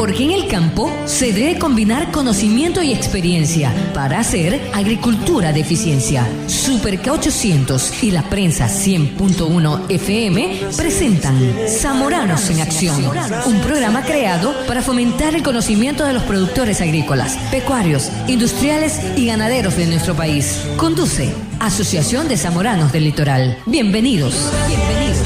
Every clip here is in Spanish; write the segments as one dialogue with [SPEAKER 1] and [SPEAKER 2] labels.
[SPEAKER 1] Porque en el campo se debe combinar conocimiento y experiencia para hacer agricultura de eficiencia. Super K800 y la prensa 100.1 FM presentan Zamoranos en Acción, un programa creado para fomentar el conocimiento de los productores agrícolas, pecuarios, industriales y ganaderos de nuestro país. Conduce Asociación de Zamoranos del Litoral. Bienvenidos. Bienvenidos.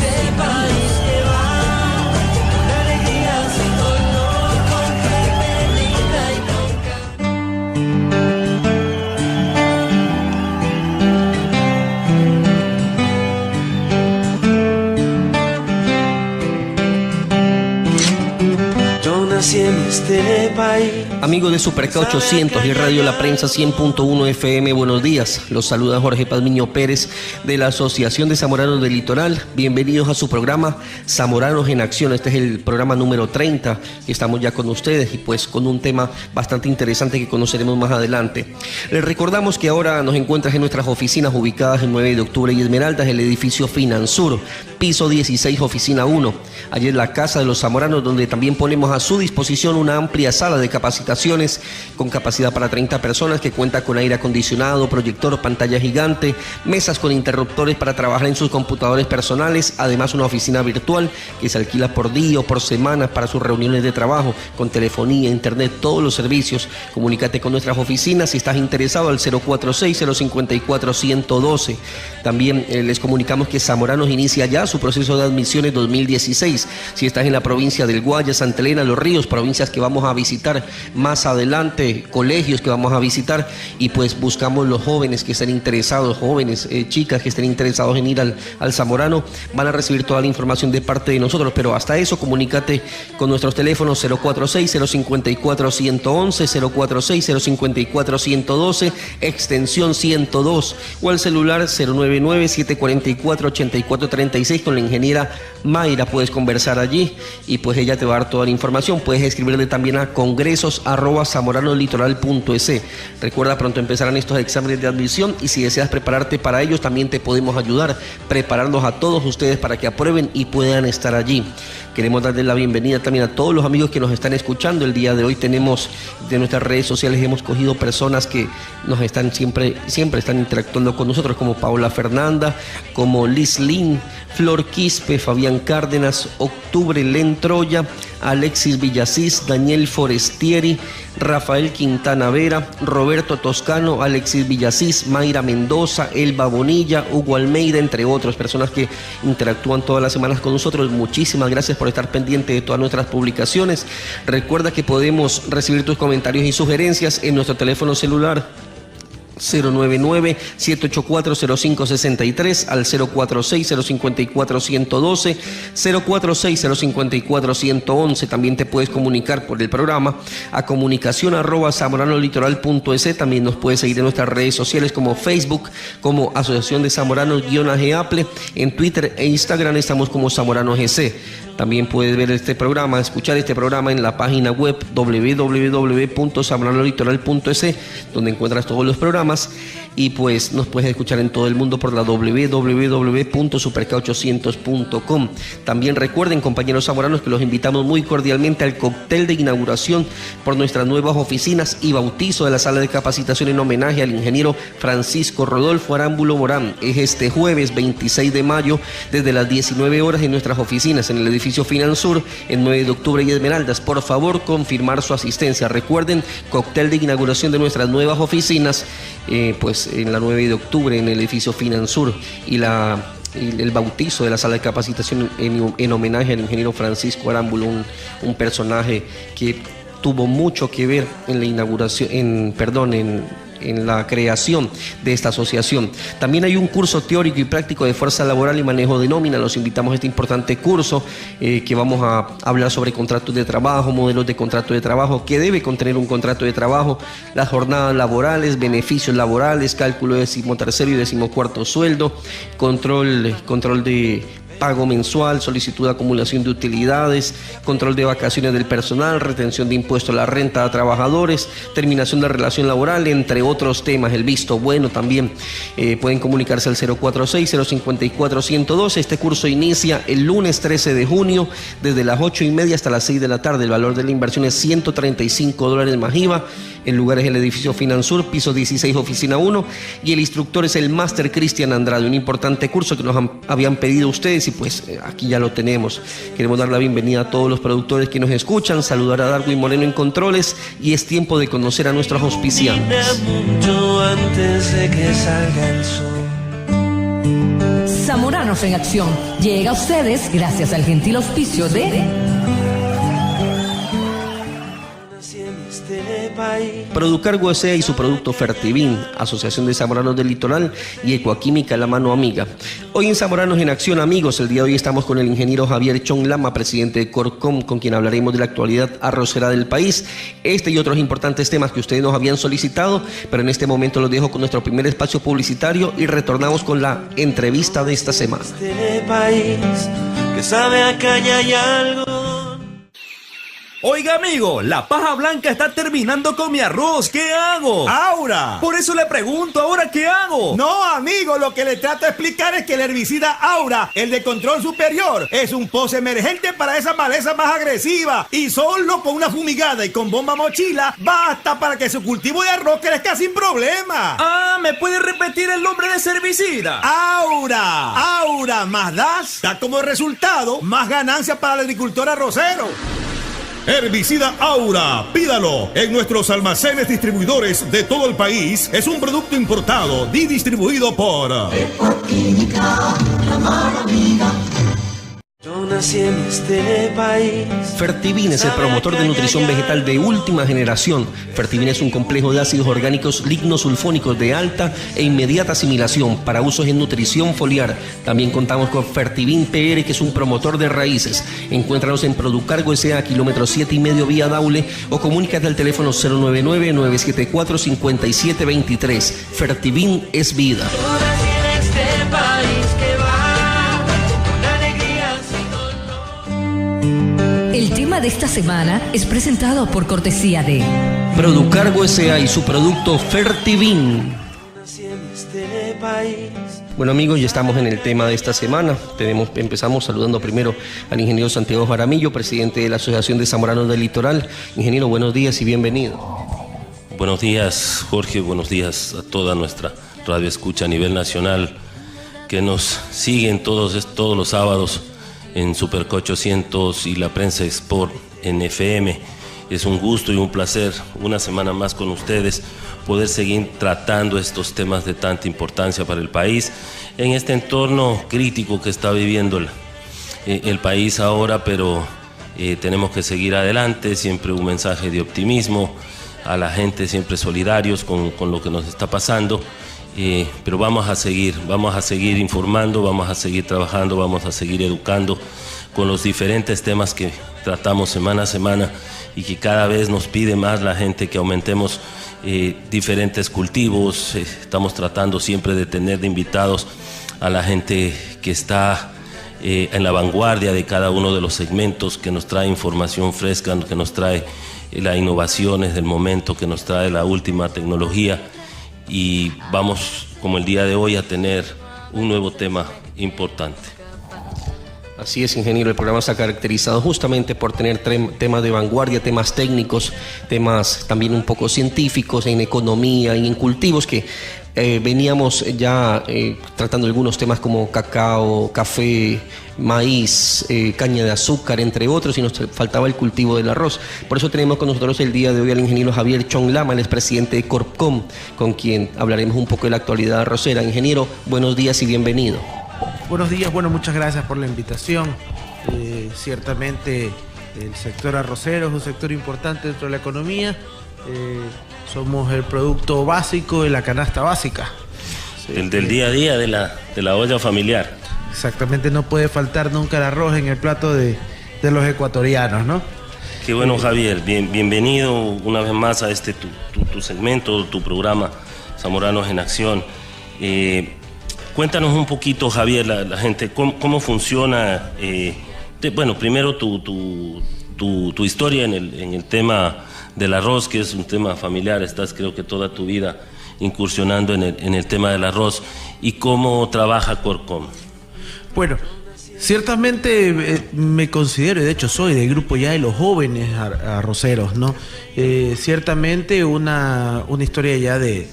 [SPEAKER 2] En este país.
[SPEAKER 3] Amigos de Super K800 y Radio La Prensa 100.1 FM, buenos días. Los saluda Jorge Pazmiño Pérez de la Asociación de Zamoranos del Litoral. Bienvenidos a su programa Zamoranos en Acción. Este es el programa número 30 que estamos ya con ustedes y pues con un tema bastante interesante que conoceremos más adelante. Les recordamos que ahora nos encuentras en nuestras oficinas ubicadas en 9 de octubre y Esmeraldas, el edificio Finansur, piso 16, oficina 1. Allí es la Casa de los Zamoranos, donde también ponemos a su disposición una amplia sala de capacitaciones con capacidad para 30 personas que cuenta con aire acondicionado, proyector, pantalla gigante, mesas con interruptores para trabajar en sus computadores personales, además una oficina virtual que se alquila por día o por semana para sus reuniones de trabajo, con telefonía, internet, todos los servicios. Comunícate con nuestras oficinas si estás interesado al 046-054-112. También les comunicamos que Zamoranos inicia ya su proceso de admisiones 2016. Si estás en la provincia del Guaya, Santa Elena, Los Ríos, provincias que vamos a visitar más adelante, colegios que vamos a visitar, y pues buscamos los jóvenes que estén interesados, jóvenes, chicas que estén interesados en ir al Zamorano, van a recibir toda la información de parte de nosotros, pero hasta eso comunícate con nuestros teléfonos 046-054-111, 046-054-112, extensión 102, o al celular 099-744-8436 con la ingeniera Mayra. Puedes conversar allí y pues ella te va a dar toda la información. Puedes escribirle también a congresos@zamoranoslitoral.es. Recuerda, pronto empezarán estos exámenes de admisión y si deseas prepararte para ellos también te podemos ayudar, prepararlos a todos ustedes para que aprueben y puedan estar allí. Queremos darles la bienvenida también a todos los amigos que nos están escuchando. El día de hoy tenemos de nuestras redes sociales, hemos cogido personas que nos están siempre están interactuando con nosotros, como Paula Fernanda, como Liz Lynn, Flor Quispe, Fabián Cárdenas, Octubre Len Troya, Alexis Villasís, Daniel Forestieri, Rafael Quintana Vera, Roberto Toscano, Alexis Villasís, Mayra Mendoza, Elba Bonilla, Hugo Almeida, entre otros, personas que interactúan todas las semanas con nosotros. Muchísimas gracias por estar pendiente de todas nuestras publicaciones. Recuerda que podemos recibir tus comentarios y sugerencias en nuestro teléfono celular 099-784-0563 al 046-054-112, 046-054-111. También te puedes comunicar por el programa a comunicación@zamoranololitoral.es. También nos puedes seguir en nuestras redes sociales como Facebook, como Asociación de Zamoranos-Aple. En Twitter e Instagram estamos como Zamorano GC. También puedes ver este programa, escuchar este programa en la página web www.zamoranololitoral.es, donde encuentras todos los programas, y pues nos puedes escuchar en todo el mundo por la www.superk800.com. También recuerden, compañeros zamoranos, que los invitamos muy cordialmente al cóctel de inauguración por nuestras nuevas oficinas y bautizo de la sala de capacitación en homenaje al ingeniero Francisco Rodolfo Arámbulo Morán. Es este jueves 26 de mayo desde las 19 horas en nuestras oficinas en el edificio Finansur en 9 de octubre y Esmeraldas. Por favor, confirmar su asistencia. Recuerden, cóctel de inauguración de nuestras nuevas oficinas, pues en la 9 de octubre en el edificio Finansur, y el bautizo de la sala de capacitación en homenaje al ingeniero Francisco Arámbulo, un personaje que tuvo mucho que ver en la inauguración, en la creación de esta asociación. También hay un curso teórico y práctico de fuerza laboral y manejo de nómina. Los invitamos a este importante curso que vamos a hablar sobre contratos de trabajo, modelos de contrato de trabajo, qué debe contener un contrato de trabajo, las jornadas laborales, beneficios laborales, cálculo de 13º y 14º sueldo, control de pago mensual, solicitud de acumulación de utilidades, control de vacaciones del personal, retención de impuesto a la renta a trabajadores, terminación de relación laboral, entre otros temas. El visto bueno también. Pueden comunicarse al 046-054-112. Este curso inicia el lunes 13 de junio desde las 8:30 hasta las 6 de la tarde. El valor de la inversión es $135 más IVA. El lugar es el edificio Finansur, piso 16, oficina 1, y el instructor es el Máster Cristian Andrade, un importante curso que nos habían pedido ustedes y pues aquí ya lo tenemos. Queremos dar la bienvenida a todos los productores que nos escuchan, saludar a Darwin Moreno en controles, y es tiempo de conocer a nuestros auspiciantes.
[SPEAKER 2] Mucho antes de que salga el sol.
[SPEAKER 1] Zamoranos en Acción llega a ustedes gracias al gentil auspicio de
[SPEAKER 3] Producargo S.A. y su producto Fertivin, Asociación de Zamoranos del Litoral y Ecoquímica La Mano Amiga. Hoy en Zamoranos en Acción, amigos, el día de hoy estamos con el ingeniero Javier Chong Lama, presidente de Corcom, con quien hablaremos de la actualidad arrocera del país, y otros importantes temas que ustedes nos habían solicitado, pero en este momento los dejo con nuestro primer espacio publicitario y retornamos con la entrevista de esta semana.
[SPEAKER 2] Este país que sabe a caña y algo.
[SPEAKER 4] Oiga, amigo, la paja blanca está terminando con mi arroz. ¿Qué hago?
[SPEAKER 5] ¡Aura!
[SPEAKER 4] Por eso le pregunto, ¿ahora qué hago?
[SPEAKER 5] No, amigo, lo que le trato de explicar es que el herbicida Aura, el de control superior, es un post emergente para esa maleza más agresiva. Y solo con una fumigada y con bomba mochila, basta para que su cultivo de arroz crezca sin problema.
[SPEAKER 4] Ah, ¿me puede repetir el nombre de ese herbicida?
[SPEAKER 5] Aura. Aura más da como resultado más ganancias para el agricultor arrocero. Herbicida Aura, pídalo en nuestros almacenes distribuidores de todo el país. Es un producto importado y distribuido por
[SPEAKER 6] Ecoquímica, La Mano Amiga.
[SPEAKER 2] Yo nací en este país.
[SPEAKER 3] Fertivin es el promotor de nutrición vegetal de última generación. Fertivin es un complejo de ácidos orgánicos lignosulfónicos de alta e inmediata asimilación para usos en nutrición foliar. También contamos con Fertivin PR, que es un promotor de raíces. Encuéntranos en Producargo S.A., kilómetro 7,5 vía Daule, o comunícate al teléfono 099-974-5723. Fertivin es vida.
[SPEAKER 2] Yo nací en este país que va con alegría sin dolor.
[SPEAKER 1] El tema de esta semana es presentado por cortesía de
[SPEAKER 3] Producargo S.A. y su producto Fertivin.
[SPEAKER 2] Nací en este país.
[SPEAKER 3] Bueno, amigos, ya estamos en el tema de esta semana. Empezamos saludando primero al ingeniero Santiago Jaramillo, presidente de la Asociación de Zamoranos del Litoral. Ingeniero, buenos días y bienvenido.
[SPEAKER 7] Buenos días, Jorge. Buenos días a toda nuestra radio escucha a nivel nacional que nos siguen todos los sábados en Superco 800 y la Prensa Sport en FM. Es un gusto y un placer una semana más con ustedes poder seguir tratando estos temas de tanta importancia para el país en este entorno crítico que está viviendo el país ahora, pero tenemos que seguir adelante. Siempre un mensaje de optimismo a la gente, siempre solidarios con lo que nos está pasando, pero vamos a seguir informando, vamos a seguir trabajando, vamos a seguir educando con los diferentes temas que tratamos semana a semana y que cada vez nos pide más la gente que aumentemos diferentes cultivos. Estamos tratando siempre de tener de invitados a la gente que está en la vanguardia de cada uno de los segmentos, que nos trae información fresca, que nos trae las innovaciones del momento, que nos trae la última tecnología, y vamos, como el día de hoy, a tener un nuevo tema importante.
[SPEAKER 3] Así es, ingeniero, el programa se ha caracterizado justamente por tener temas de vanguardia, temas técnicos, temas también un poco científicos en economía y en cultivos, que veníamos ya tratando algunos temas como cacao, café, maíz, caña de azúcar, entre otros, y nos faltaba el cultivo del arroz. Por eso tenemos con nosotros el día de hoy al ingeniero Javier Chong Lama, el expresidente de Corcom, con quien hablaremos un poco de la actualidad arrocera. Ingeniero, buenos días y bienvenido.
[SPEAKER 8] Buenos días, bueno, muchas gracias por la invitación. Ciertamente el sector arrocero es un sector importante dentro de la economía. Somos el producto básico de la canasta básica.
[SPEAKER 7] El del día a día de la olla familiar.
[SPEAKER 8] Exactamente, no puede faltar nunca el arroz en el plato de los ecuatorianos, ¿no?
[SPEAKER 7] Qué bueno, Javier, bienvenido una vez más a este tu segmento, tu programa Zamoranos en Acción. Cuéntanos un poquito, Javier, la gente, cómo funciona, primero tu historia en el tema del arroz, que es un tema familiar, estás creo que toda tu vida incursionando en el tema del arroz, y cómo trabaja Corcom.
[SPEAKER 8] Bueno, ciertamente me considero, y de hecho soy del grupo ya de los jóvenes arroceros, ¿no? Ciertamente una historia ya de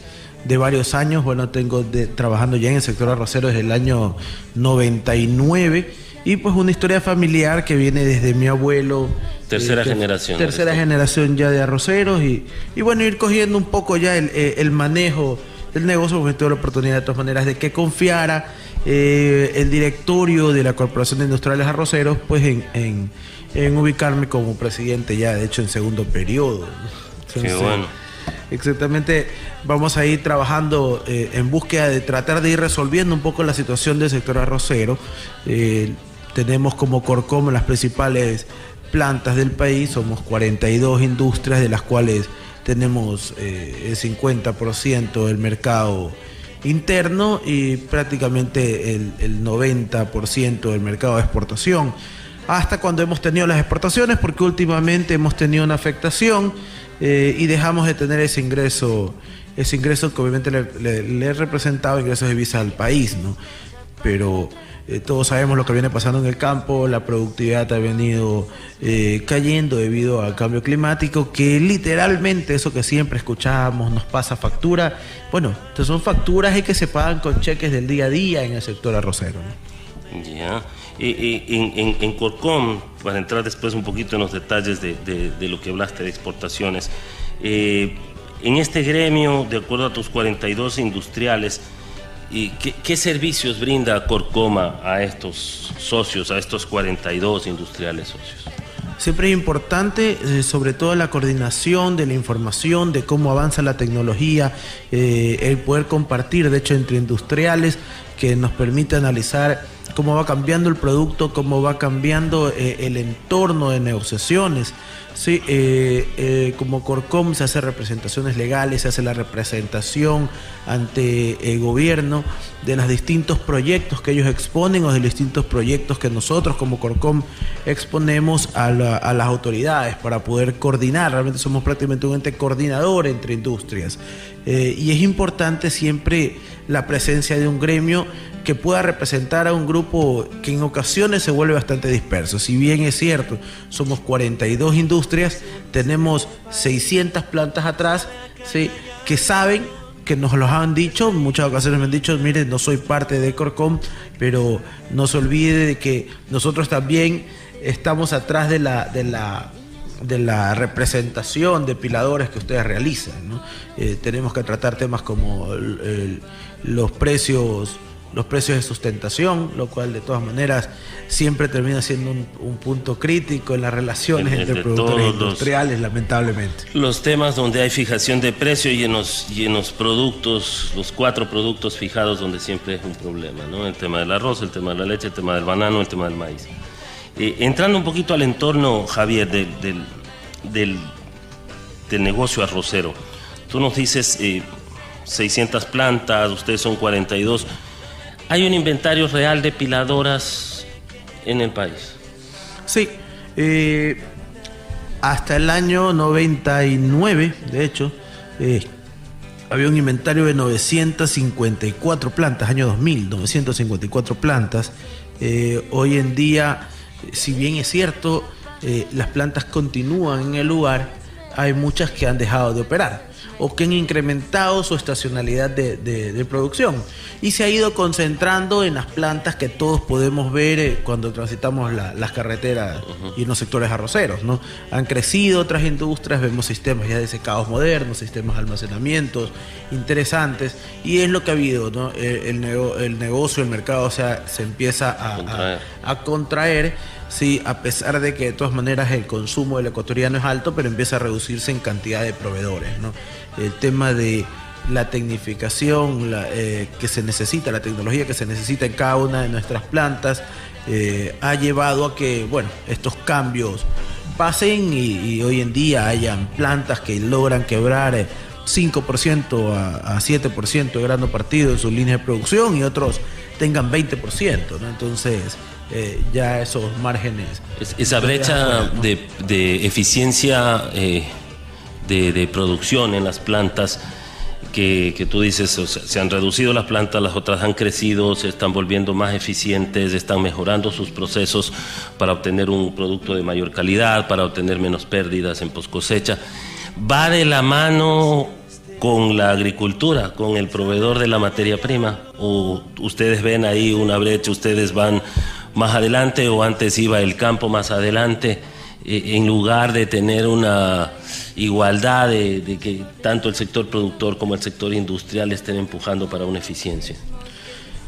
[SPEAKER 8] varios años. Bueno, tengo trabajando ya en el sector arrocero desde el año 99, y pues una historia familiar que viene desde mi abuelo.
[SPEAKER 7] Tercera generación.
[SPEAKER 8] Tercera generación ya de arroceros, y bueno, ir cogiendo un poco ya el manejo del negocio, porque tuve la oportunidad de todas maneras de que confiara el directorio de la Corporación de Industriales Arroceros, pues en ubicarme como presidente ya, de hecho, en segundo periodo. Entonces,
[SPEAKER 7] qué bueno.
[SPEAKER 8] Exactamente, vamos a ir trabajando en búsqueda de tratar de ir resolviendo un poco la situación del sector arrocero. Tenemos como Corcom las principales plantas del país, somos 42 industrias, de las cuales tenemos el 50% del mercado interno y prácticamente el 90% del mercado de exportación. Hasta cuando hemos tenido las exportaciones, porque últimamente hemos tenido una afectación y dejamos de tener ese ingreso que obviamente le ha representado ingresos de divisa al país, ¿no? Pero todos sabemos lo que viene pasando en el campo, la productividad ha venido cayendo debido al cambio climático, que literalmente eso que siempre escuchábamos nos pasa factura. Bueno, entonces son facturas que se pagan con cheques del día a día en el sector arrocero, ¿no?
[SPEAKER 7] Ya. En Corcom, para entrar después un poquito en los detalles de lo que hablaste de exportaciones, en este gremio, de acuerdo a tus 42 industriales, ¿qué servicios brinda Corcom a estos socios, a estos 42 industriales socios?
[SPEAKER 8] Siempre es importante, sobre todo la coordinación de la información, de cómo avanza la tecnología, el poder compartir, de hecho, entre industriales, que nos permite analizar cómo va cambiando el producto, cómo va cambiando el entorno de negociaciones. Sí, como Corcom se hace representaciones legales, se hace la representación ante el gobierno de los distintos proyectos que ellos exponen o de los distintos proyectos que nosotros como Corcom exponemos a las autoridades para poder coordinar. Realmente somos prácticamente un ente coordinador entre industrias, y es importante siempre la presencia de un gremio que pueda representar a un grupo que en ocasiones se vuelve bastante disperso. Si bien es cierto, somos 42 industrias, tenemos 600 plantas atrás, ¿sí?, que saben, que nos los han dicho, en muchas ocasiones me han dicho, miren, no soy parte de Corcom, pero no se olvide de que nosotros también estamos atrás de la representación de piladores que ustedes realizan, ¿no? Tenemos que tratar temas como los precios de sustentación, lo cual de todas maneras siempre termina siendo un punto crítico en las relaciones entre productores industriales, lamentablemente.
[SPEAKER 7] Los temas donde hay fijación de precio y en los productos, los 4 productos fijados, donde siempre es un problema, ¿no? El tema del arroz, el tema de la leche, el tema del banano, el tema del maíz. Entrando un poquito al entorno, Javier, del negocio arrocero, tú nos dices 600 plantas, ustedes son 42. ¿Hay un inventario real de piladoras en el país?
[SPEAKER 8] Sí, hasta el año 99, de hecho, había un inventario de 954 plantas, año 2000, 954 plantas. Hoy en día, si bien es cierto, las plantas continúan en el lugar, hay muchas que han dejado de operar o que han incrementado su estacionalidad de producción, y se ha ido concentrando en las plantas que todos podemos ver cuando transitamos las carreteras y en los sectores arroceros, ¿no? Han crecido otras industrias, vemos sistemas ya de secados modernos, sistemas de almacenamientos interesantes, y es lo que ha habido, ¿no? El negocio, el mercado, o sea, se empieza a contraer. Sí, a pesar de que de todas maneras el consumo del ecuatoriano es alto, pero empieza a reducirse en cantidad de proveedores, ¿no? El tema de la tecnificación que se necesita, la tecnología que se necesita en cada una de nuestras plantas, ha llevado a que, bueno, estos cambios pasen y hoy en día hayan plantas que logran quebrar 5% a 7% de grano partido en su línea de producción y otros tengan 20%, ¿no? Entonces, ya esos márgenes...
[SPEAKER 7] Esa brecha de eficiencia de producción en las plantas que tú dices, o sea, se han reducido las plantas, las otras han crecido, se están volviendo más eficientes, están mejorando sus procesos para obtener un producto de mayor calidad, para obtener menos pérdidas en post cosecha. Va de la mano con la agricultura, con el proveedor de la materia prima, o ustedes ven ahí una brecha, ustedes van más adelante o antes iba el campo más adelante, en lugar de tener una igualdad de que tanto el sector productor como el sector industrial estén empujando para una eficiencia.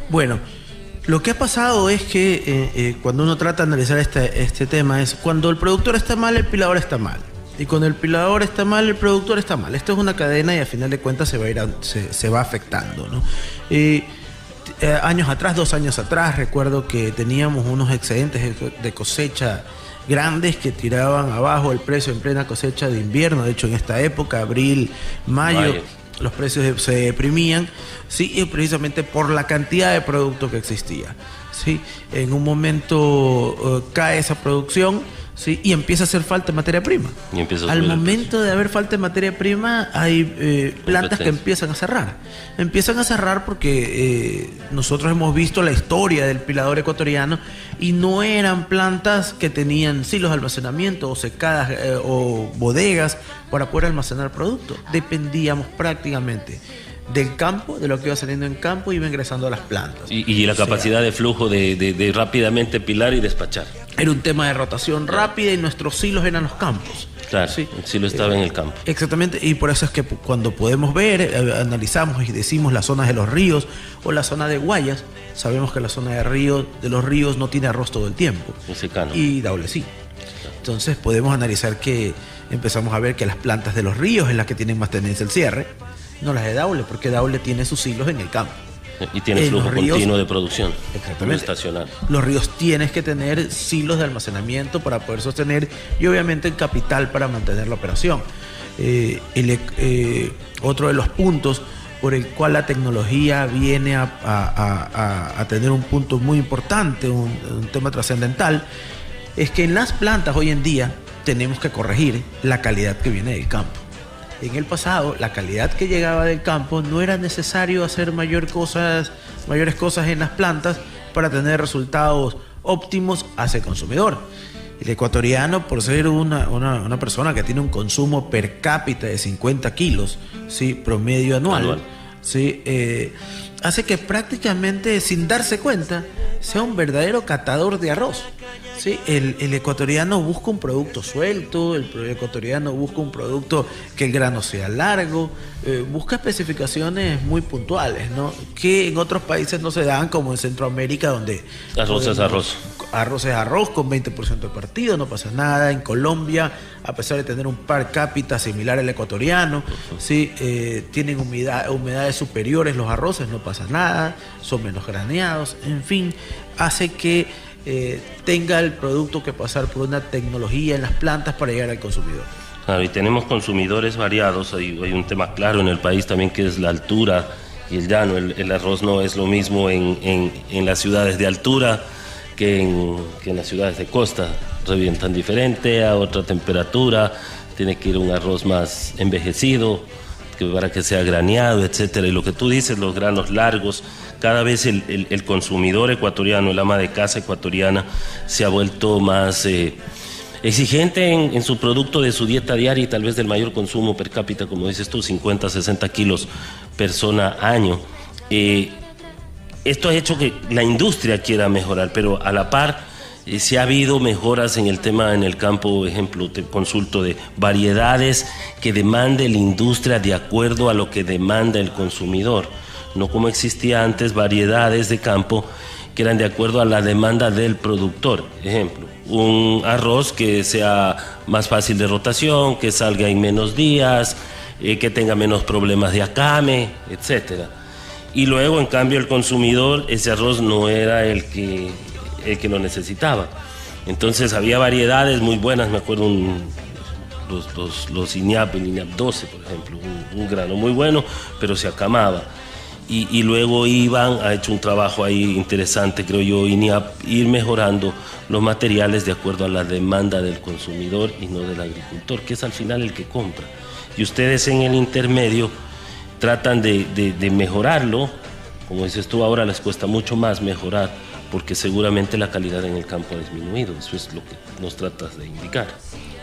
[SPEAKER 8] Bueno, lo que ha pasado es que cuando uno trata de analizar este tema es cuando el productor está mal, el pilador está mal. Y cuando el pilador está mal, el productor está mal. Esto es una cadena y a final de cuentas se va afectando, ¿no? Años atrás, 2 años atrás, recuerdo que teníamos unos excedentes de cosecha grandes que tiraban abajo el precio en plena cosecha de invierno. De hecho, en esta época, abril, mayo, los precios se deprimían, ¿sí? Y precisamente por la cantidad de producto que existía, ¿sí? En un momento cae esa producción, ¿sí? Y empieza a hacer falta de materia prima. Al momento de haber falta de materia prima, hay plantas que empiezan a cerrar. Empiezan a cerrar porque nosotros hemos visto la historia del pilador ecuatoriano y no eran plantas que tenían silos de almacenamiento o secadas o bodegas para poder almacenar productos. Dependíamos prácticamente del campo, de lo que iba saliendo en campo, iba ingresando a las plantas.
[SPEAKER 7] Y la capacidad de flujo de rápidamente pilar y despachar.
[SPEAKER 8] Era un tema de rotación rápida y nuestros silos eran los campos.
[SPEAKER 7] Claro, sí. El silo estaba en el campo.
[SPEAKER 8] Exactamente, y por eso es que cuando podemos ver, analizamos y decimos las zonas de los ríos o la zona de Guayas, sabemos que la zona de los ríos no tiene arroz todo el tiempo. Y Daule sí. Entonces podemos analizar que empezamos a ver que las plantas de los ríos es las que tienen más tendencia al cierre, no las de Daule, porque Daule tiene sus hilos en el campo.
[SPEAKER 7] Y tiene flujo continuo de producción.
[SPEAKER 8] Exactamente.
[SPEAKER 7] Estacional.
[SPEAKER 8] Los ríos tienes que tener silos de almacenamiento para poder sostener y obviamente el capital para mantener la operación. Otro de los puntos por el cual la tecnología viene a tener un punto muy importante, un tema trascendental, es que en las plantas hoy en día tenemos que corregir la calidad que viene del campo. En el pasado, la calidad que llegaba del campo no era necesario hacer mayores cosas en las plantas para tener resultados óptimos hacia el consumidor. El ecuatoriano, por ser una persona que tiene un consumo per cápita de 50 kilos, ¿sí? Promedio anual. ¿Sí? Hace que prácticamente sin darse cuenta sea un verdadero catador de arroz. Sí, el ecuatoriano busca un producto suelto, el ecuatoriano busca un producto que el grano sea largo, busca especificaciones muy puntuales, ¿no? Que en otros países no se dan, como en Centroamérica, donde
[SPEAKER 7] arroz es arroz.
[SPEAKER 8] Arroz es arroz con 20% de partido, no pasa nada. En Colombia, a pesar de tener un par cápita similar al ecuatoriano, ¿sí? Tienen humedades superiores los arroces, no pasa nada, son menos graneados, en fin, hace que tenga el producto que pasar por una tecnología en las plantas para llegar al consumidor.
[SPEAKER 7] Claro, y tenemos consumidores variados. Hay un tema claro en el país también, que es la altura y el llano. El arroz no es lo mismo en las ciudades de altura que en las ciudades de costa. Revientan diferente, a otra temperatura, tiene que ir un arroz más envejecido para que sea graneado, etcétera. Y lo que tú dices, los granos largos, cada vez el consumidor ecuatoriano, el ama de casa ecuatoriana, se ha vuelto más exigente en su producto de su dieta diaria y tal vez del mayor consumo per cápita, como dices tú, 50, 60 kilos persona año. Esto ha hecho que la industria quiera mejorar, pero a la par si ha habido mejoras en el tema en el campo. Ejemplo, te consulto de variedades que demande la industria de acuerdo a lo que demanda el consumidor, no como existía antes variedades de campo que eran de acuerdo a la demanda del productor. Ejemplo, un arroz que sea más fácil de rotación, que salga en menos días, que tenga menos problemas de acame, etcétera. Y luego, en cambio, el consumidor, ese arroz no era el que lo necesitaba. Entonces había variedades muy buenas. Me acuerdo los INIAP, el INIAP 12, por ejemplo, un grano muy bueno, pero se acamaba. Y luego Iván ha hecho un trabajo ahí interesante, creo yo, INIAP, ir mejorando los materiales de acuerdo a la demanda del consumidor y no del agricultor, que es al final el que compra. Y ustedes en el intermedio tratan de mejorarlo. Como dices tú, ahora les cuesta mucho más mejorar, porque seguramente la calidad en el campo ha disminuido. Eso es lo que nos tratas de indicar.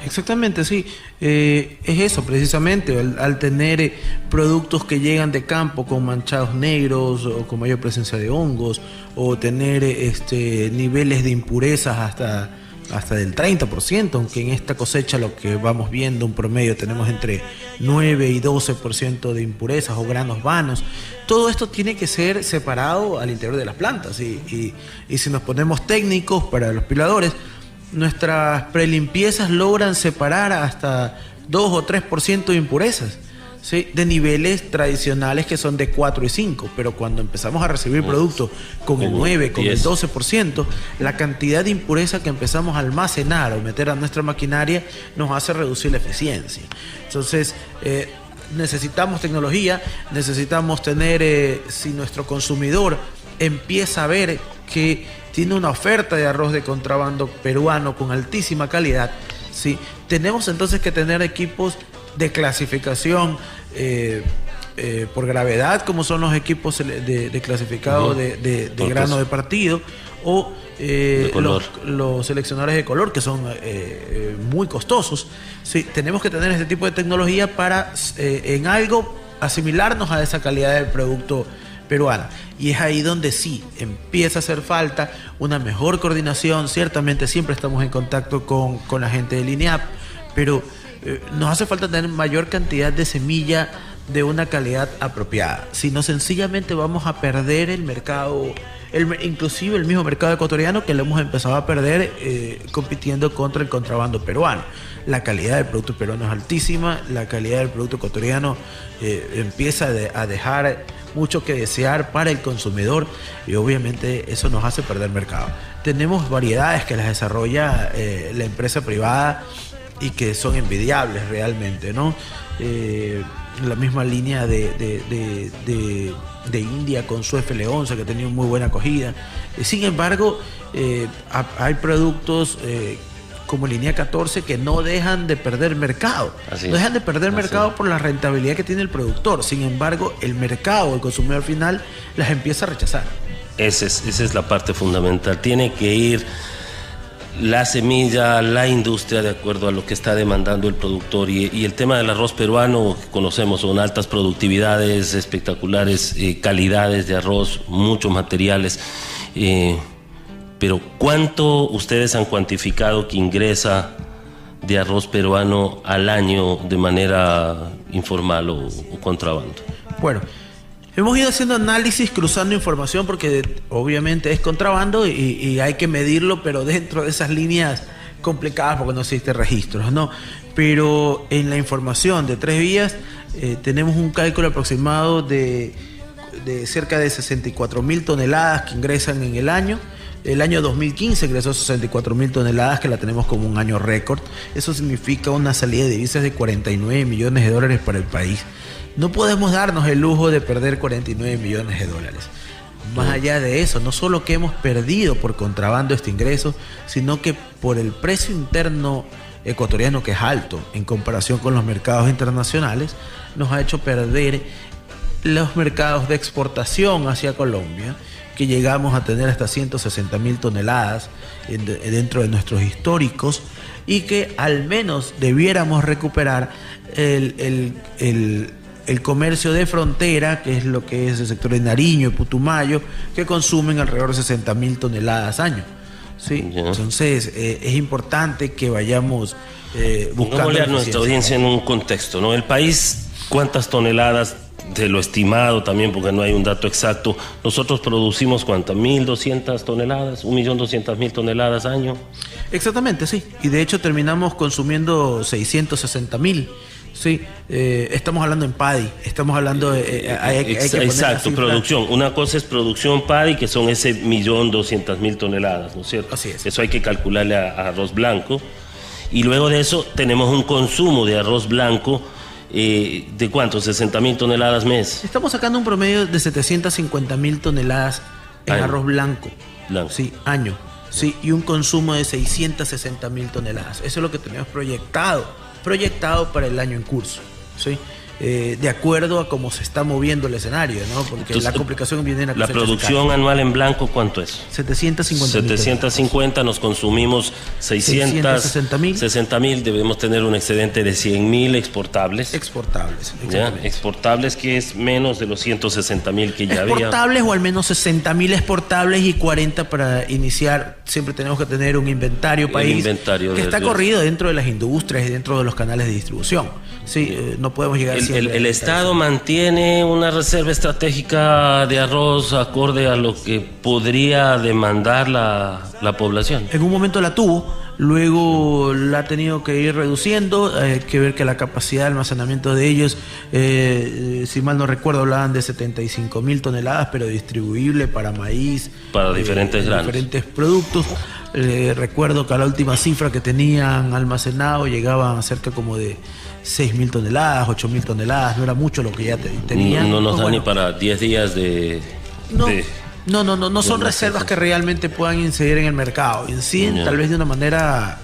[SPEAKER 8] Exactamente, sí. Es eso precisamente, al tener productos que llegan de campo con manchados negros o con mayor presencia de hongos, o tener niveles de impurezas hasta del 30%, aunque en esta cosecha lo que vamos viendo, un promedio tenemos entre 9 y 12% de impurezas o granos vanos. Todo esto tiene que ser separado al interior de las plantas, y si nos ponemos técnicos para los piladores, nuestras prelimpiezas logran separar hasta 2 o 3% de impurezas, ¿sí?, de niveles tradicionales que son de 4 y 5, pero cuando empezamos a recibir productos con el 9, con el 12%, la cantidad de impureza que empezamos a almacenar o meter a nuestra maquinaria nos hace reducir la eficiencia. Entonces, necesitamos tecnología, necesitamos tener, si nuestro consumidor empieza a ver que tiene una oferta de arroz de contrabando peruano con altísima calidad, ¿sí?, tenemos entonces que tener equipos de clasificación por gravedad, como son los equipos de clasificado de grano de partido, o los seleccionadores de color, que son muy costosos. Sí, tenemos que tener este tipo de tecnología para en algo asimilarnos a esa calidad del producto peruana, y es ahí donde sí empieza a hacer falta una mejor coordinación. Ciertamente siempre estamos en contacto con la gente del INIAP, pero nos hace falta tener mayor cantidad de semilla de una calidad apropiada, si no sencillamente vamos a perder el mercado, inclusive el mismo mercado ecuatoriano, que lo hemos empezado a perder compitiendo contra el contrabando peruano. La calidad del producto peruano es altísima, la calidad del producto ecuatoriano empieza a dejar mucho que desear para el consumidor, y obviamente eso nos hace perder mercado. Tenemos variedades que las desarrolla la empresa privada y que son envidiables realmente, ¿no? La misma línea de India con su FL11, que ha tenido muy buena acogida. Sin embargo, hay productos como línea 14 que no dejan de perder mercado. No dejan de perder mercado por la rentabilidad que tiene el productor. Sin embargo, el mercado, el consumidor final, las empieza a rechazar.
[SPEAKER 7] Esa es la parte fundamental. Tiene que ir la semilla, la industria, de acuerdo a lo que está demandando el productor. Y el tema del arroz peruano, que conocemos, son altas productividades, espectaculares calidades de arroz, muchos materiales. Pero ¿cuánto ustedes han cuantificado que ingresa de arroz peruano al año de manera informal o contrabando?
[SPEAKER 8] Bueno, hemos ido haciendo análisis, cruzando información, porque obviamente es contrabando y hay que medirlo, pero dentro de esas líneas complicadas porque no existen registros, ¿no? Pero en la información de 3 vías tenemos un cálculo aproximado de cerca de 64.000 toneladas que ingresan en el año. El año 2015 ingresó 64.000 toneladas, que la tenemos como un año récord. Eso significa una salida de divisas de 49 millones de dólares para el país. No podemos darnos el lujo de perder 49 millones de dólares. Más allá de eso, no solo que hemos perdido por contrabando este ingreso, sino que por el precio interno ecuatoriano, que es alto en comparación con los mercados internacionales, nos ha hecho perder los mercados de exportación hacia Colombia, que llegamos a tener hasta 160.000 toneladas dentro de nuestros históricos, y que al menos debiéramos recuperar el comercio de frontera, que es lo que es el sector de Nariño y Putumayo, que consumen alrededor de 60.000 toneladas año. ¿Sí? Entonces es importante que vayamos buscando.
[SPEAKER 7] Pongámosle a nuestra audiencia en un contexto, ¿no? El país, ¿cuántas toneladas? De lo estimado también, porque no hay un dato exacto. Nosotros producimos ¿cuántas? 1.200 toneladas, 1.200.000 toneladas año.
[SPEAKER 8] Exactamente, sí. Y de hecho terminamos consumiendo 660.000. Sí, estamos hablando en PADI, estamos hablando
[SPEAKER 7] exacto, producción. Una cosa es producción PADI, que son ese 1.200.000 toneladas, ¿no es cierto?
[SPEAKER 8] Así es.
[SPEAKER 7] Eso hay que calcularle a arroz blanco. Y luego de eso tenemos un consumo de arroz blanco ¿de cuánto? 60.000 toneladas mes.
[SPEAKER 8] Estamos sacando un promedio de 750.000 toneladas en arroz blanco. Sí, año. Sí, y un consumo de 660.000 toneladas. Eso es lo que tenemos proyectado para el año en curso. ¿Sí? De acuerdo a cómo se está moviendo el escenario, ¿no? Porque entonces, la complicación viene en
[SPEAKER 7] la producción anual en blanco, ¿cuánto es?
[SPEAKER 8] 750
[SPEAKER 7] nos consumimos 660.000, debemos tener un excedente de 100.000 exportables. Exportables, que es menos de los 160.000 que ya había.
[SPEAKER 8] Exportables o al menos 60.000 exportables y 40 para iniciar. Siempre tenemos que tener un inventario país que está corrido dentro de las industrias y dentro de los canales de distribución. Sí, no podemos llegar
[SPEAKER 7] el Estado mantiene una reserva estratégica de arroz acorde a lo que podría demandar la población.
[SPEAKER 8] En un momento la tuvo, luego la ha tenido que ir reduciendo. Hay que ver que la capacidad de almacenamiento de ellos, si mal no recuerdo, hablaban de 75.000 toneladas, pero distribuible para maíz,
[SPEAKER 7] para diferentes granos,
[SPEAKER 8] diferentes productos. Recuerdo que a la última cifra que tenían almacenado llegaban a cerca como de 6.000 toneladas, 8.000 toneladas, no era mucho lo que ya tenían.
[SPEAKER 7] No nos da ni para 10 días de...
[SPEAKER 8] No son reservas que realmente puedan incidir en el mercado. Inciden tal vez de una manera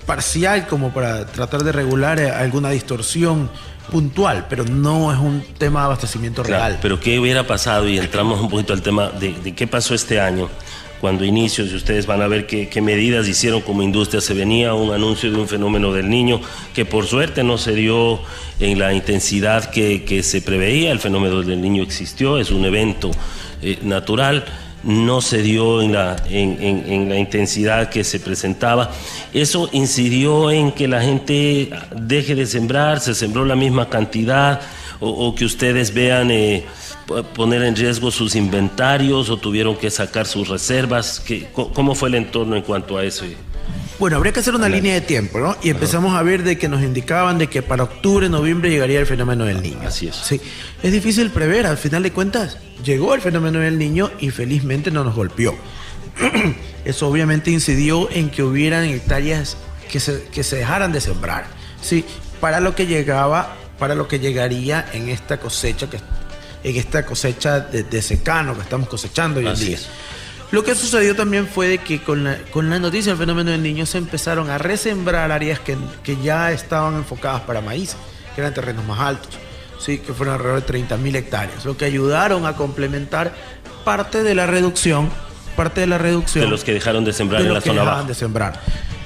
[SPEAKER 8] parcial, como para tratar de regular alguna distorsión puntual, pero no es un tema de abastecimiento real.
[SPEAKER 7] Pero ¿qué hubiera pasado? Y entramos un poquito al tema de qué pasó este año. Cuando inició, si ustedes van a ver qué medidas hicieron como industria, se venía un anuncio de un fenómeno del Niño que por suerte no se dio en la intensidad que se preveía. El fenómeno del Niño existió, es un evento natural, no se dio en la intensidad que se presentaba. Eso incidió en que la gente deje de sembrar, se sembró la misma cantidad, o que ustedes vean poner en riesgo sus inventarios, o tuvieron que sacar sus reservas. ¿Cómo fue el entorno en cuanto a eso?
[SPEAKER 8] Bueno, habría que hacer una línea de tiempo, ¿no? Y empezamos a ver de que nos indicaban de que para octubre, noviembre llegaría el fenómeno del Niño.
[SPEAKER 7] Así es.
[SPEAKER 8] Sí, es difícil prever, al final de cuentas llegó el fenómeno del Niño y felizmente no nos golpeó. Eso obviamente incidió en que hubieran hectáreas que se dejaran de sembrar, sí, para lo que llegaría en esta cosecha de secano que estamos cosechando hoy en día. Lo que sucedió también fue de que con la noticia del fenómeno del Niño se empezaron a resembrar áreas que ya estaban enfocadas para maíz, que eran terrenos más altos, sí, que fueron alrededor de 30.000 hectáreas, lo que ayudaron a complementar parte de la reducción de
[SPEAKER 7] los que dejaron de sembrar en la zona baja.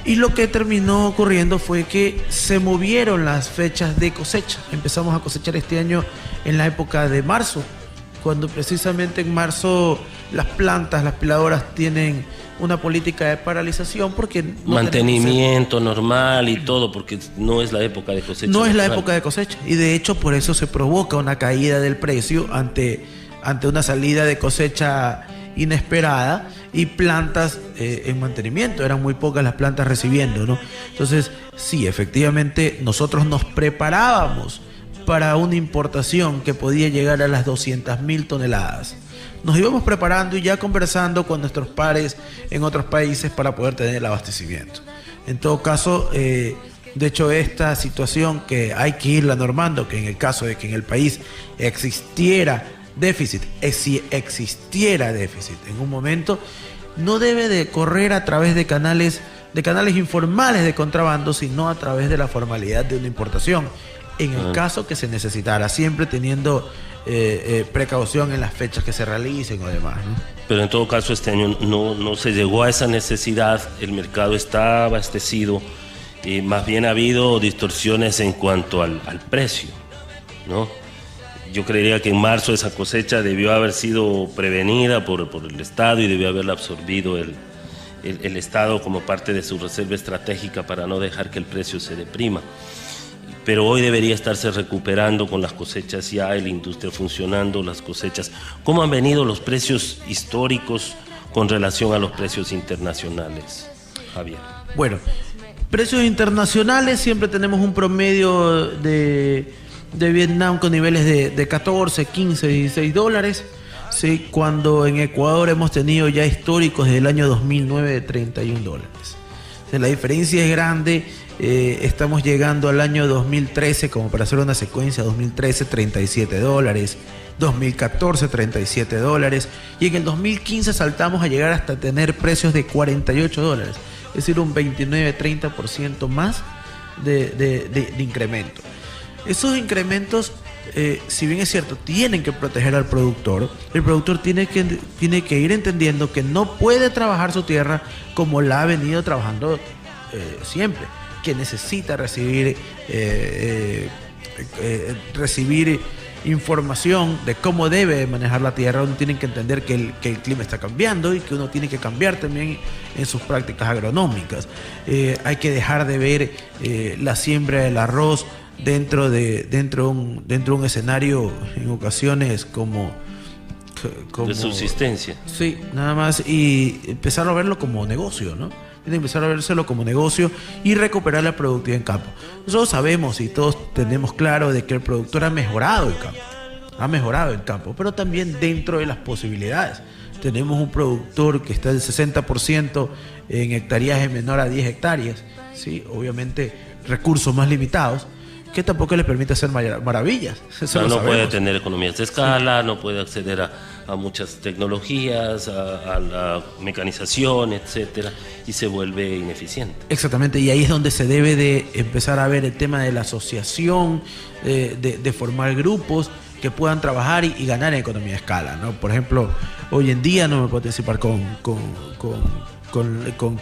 [SPEAKER 8] Y lo que terminó ocurriendo fue que se movieron las fechas de cosecha. Empezamos a cosechar este año en la época de marzo, cuando precisamente en marzo las piladoras tienen una política de paralización porque
[SPEAKER 7] mantenimiento normal y todo, porque no es la época de cosecha.
[SPEAKER 8] No es la época de cosecha, y de hecho por eso se provoca una caída del precio ante una salida de cosecha inesperada y plantas en mantenimiento. Eran muy pocas las plantas recibiendo, ¿no? Entonces, sí, efectivamente, nosotros nos preparábamos para una importación que podía llegar a las 200.000 toneladas. Nos íbamos preparando y ya conversando con nuestros pares en otros países para poder tener el abastecimiento. En todo caso, de hecho, esta situación que hay que irla normando, que en el caso de que en el país existiera déficit en un momento, no debe de correr a través de canales informales de contrabando, sino a través de la formalidad de una importación, en el caso que se necesitara, siempre teniendo precaución en las fechas que se realicen o demás, ¿no?
[SPEAKER 7] Pero en todo caso este año no se llegó a esa necesidad, el mercado está abastecido, más bien ha habido distorsiones en cuanto al precio, ¿no? Yo creería que en marzo esa cosecha debió haber sido prevenida por el Estado y debió haberla absorbido el Estado como parte de su reserva estratégica para no dejar que el precio se deprima. Pero hoy debería estarse recuperando con las cosechas ya, la industria funcionando, las cosechas. ¿Cómo han venido los precios históricos con relación a los precios internacionales, Javier?
[SPEAKER 8] Bueno, precios internacionales siempre tenemos un promedio de Vietnam con niveles de 14, 15, 16 dólares, ¿sí? Cuando en Ecuador hemos tenido ya históricos desde el año 2009 de 31 dólares. O sea, la diferencia es grande. Estamos llegando al año 2013, como para hacer una secuencia, 2013 $37, 2014 $37, y en el 2015 saltamos a llegar hasta tener precios de $48, es decir, un 29-30% más de incremento. Esos incrementos, si bien es cierto, tienen que proteger al productor. El productor tiene que ir entendiendo que no puede trabajar su tierra como la ha venido trabajando siempre, que necesita recibir información de cómo debe manejar la tierra. Uno tiene que entender que el clima está cambiando y que uno tiene que cambiar también en sus prácticas agronómicas. Hay que dejar de ver la siembra del arroz dentro de un escenario en ocasiones como
[SPEAKER 7] de subsistencia.
[SPEAKER 8] Sí, nada más, y empezar a verlo como negocio, ¿no? Tiene que empezar a vérselo como negocio y recuperar la productividad en campo. Nosotros sabemos y todos tenemos claro de que el productor ha mejorado en campo, pero también dentro de las posibilidades. Tenemos un productor que está del 60% en hectareaje menor a 10 hectáreas, ¿sí? Obviamente recursos más limitados, que tampoco le permite hacer maravillas. Eso
[SPEAKER 7] no puede tener economías de escala, sí. No puede acceder a muchas tecnologías, a la mecanización, etcétera, y se vuelve ineficiente.
[SPEAKER 8] Exactamente, y ahí es donde se debe de empezar a ver el tema de la asociación, de formar grupos que puedan trabajar y ganar en economía de escala, ¿no? Por ejemplo, hoy en día no me puedo participar con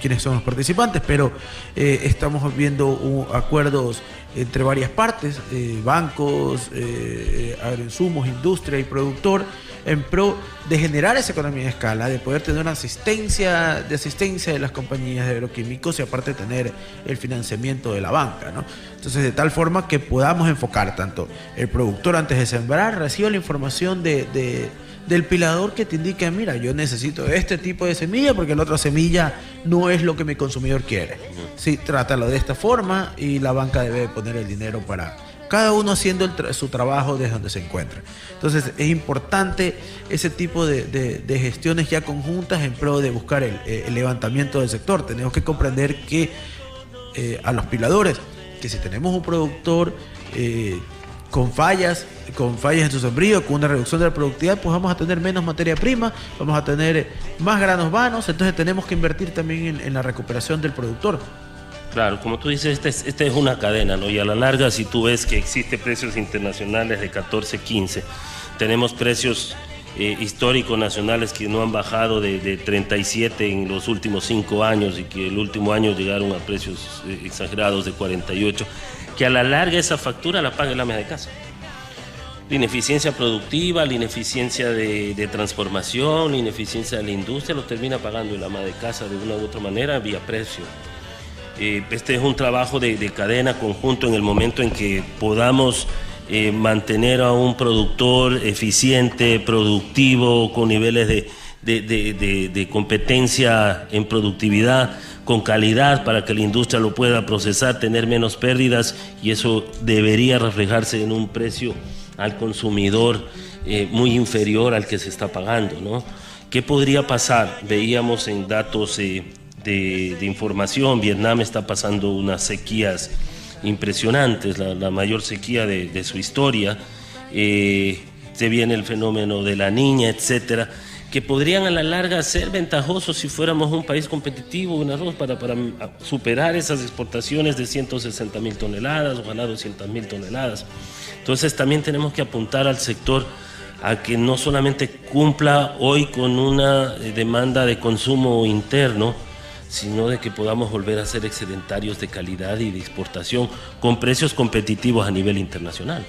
[SPEAKER 8] quienes son los participantes, pero estamos viendo acuerdos entre varias partes, bancos, agroinsumos, industria y productor, en pro de generar esa economía de escala, de poder tener una asistencia de las compañías de agroquímicos y aparte tener el financiamiento de la banca, ¿no? Entonces, de tal forma que podamos enfocar tanto el productor antes de sembrar, reciba la información del pilador que te indica, mira, yo necesito este tipo de semilla porque la otra semilla no es lo que mi consumidor quiere. Sí, trátalo de esta forma y la banca debe poner el dinero para cada uno haciendo su trabajo desde donde se encuentra. Entonces es importante ese tipo de gestiones ya conjuntas en pro de buscar el levantamiento del sector. Tenemos que comprender que a los piladores, que si tenemos un productor con fallas en su sembrío, con una reducción de la productividad, pues vamos a tener menos materia prima, vamos a tener más granos vanos, entonces tenemos que invertir también en la recuperación del productor.
[SPEAKER 7] Claro, como tú dices, esta es una cadena, ¿no? Y a la larga, si tú ves que existen precios internacionales de 14, 15, tenemos precios históricos nacionales que no han bajado de 37 en los últimos 5 años y que el último año llegaron a precios exagerados de 48, que a la larga esa factura la paga el ama de casa. La ineficiencia productiva, la ineficiencia de transformación, la ineficiencia de la industria lo termina pagando el ama de casa de una u otra manera vía precio. Este es un trabajo de cadena conjunto en el momento en que podamos mantener a un productor eficiente, productivo, con niveles de competencia en productividad, con calidad para que la industria lo pueda procesar, tener menos pérdidas, y eso debería reflejarse en un precio al consumidor muy inferior al que se está pagando, ¿no? ¿Qué podría pasar? Veíamos en datos de información, Vietnam está pasando unas sequías impresionantes, la mayor sequía de su historia, se viene el fenómeno de la Niña, etcétera, que podrían a la larga ser ventajosos si fuéramos un país competitivo en arroz para superar esas exportaciones de 160.000 toneladas, ojalá 200.000 toneladas. Entonces también tenemos que apuntar al sector a que no solamente cumpla hoy con una demanda de consumo interno, sino de que podamos volver a ser excedentarios de calidad y de exportación con precios competitivos a nivel internacional.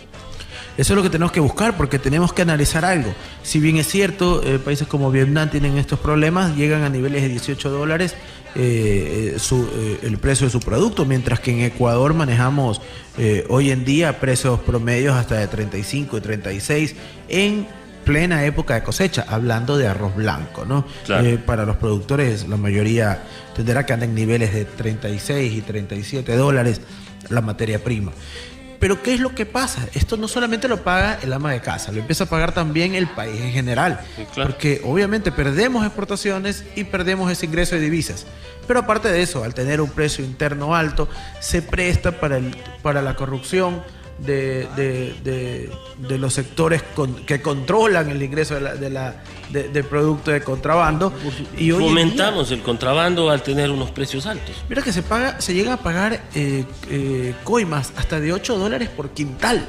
[SPEAKER 8] Eso es lo que tenemos que buscar, porque tenemos que analizar algo. Si bien es cierto, países como Vietnam tienen estos problemas, llegan a niveles de $18 el precio de su producto, mientras que en Ecuador manejamos hoy en día precios promedios hasta de 35 y 36 en plena época de cosecha, hablando de arroz blanco, ¿no? Claro. Para los productores, la mayoría tendrá que andar en niveles de $36 y $37 la materia prima. Pero ¿qué es lo que pasa? Esto no solamente lo paga el ama de casa, lo empieza a pagar también el país en general.
[SPEAKER 7] Sí, claro.
[SPEAKER 8] Porque obviamente perdemos exportaciones y perdemos ese ingreso de divisas. Pero aparte de eso, al tener un precio interno alto, se presta para la corrupción de los sectores que controlan el ingreso de producto de contrabando. Y hoy
[SPEAKER 7] Fomentamos el contrabando al tener unos precios altos.
[SPEAKER 8] mira que se llega a pagar coimas hasta de $8 por quintal.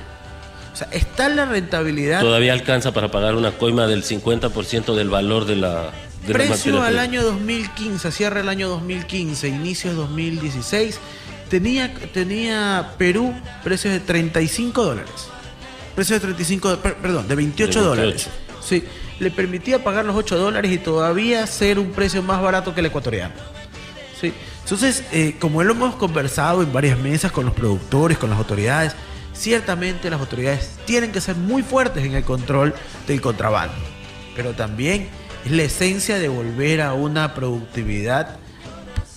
[SPEAKER 8] O sea, está la rentabilidad.
[SPEAKER 7] Todavía alcanza para pagar una coima del 50% del valor de la
[SPEAKER 8] Precio al
[SPEAKER 7] materia
[SPEAKER 8] año 2015, cierre el año 2015, inicios 2016, tenía Perú precios de $35. Precios de 35, perdón, de $28. Sí, le permitía pagar los $8 y todavía ser un precio más barato que el ecuatoriano. Sí. Entonces, como lo hemos conversado en varias mesas con los productores, con las autoridades, ciertamente las autoridades tienen que ser muy fuertes en el control del contrabando, pero también es la esencia de volver a una productividad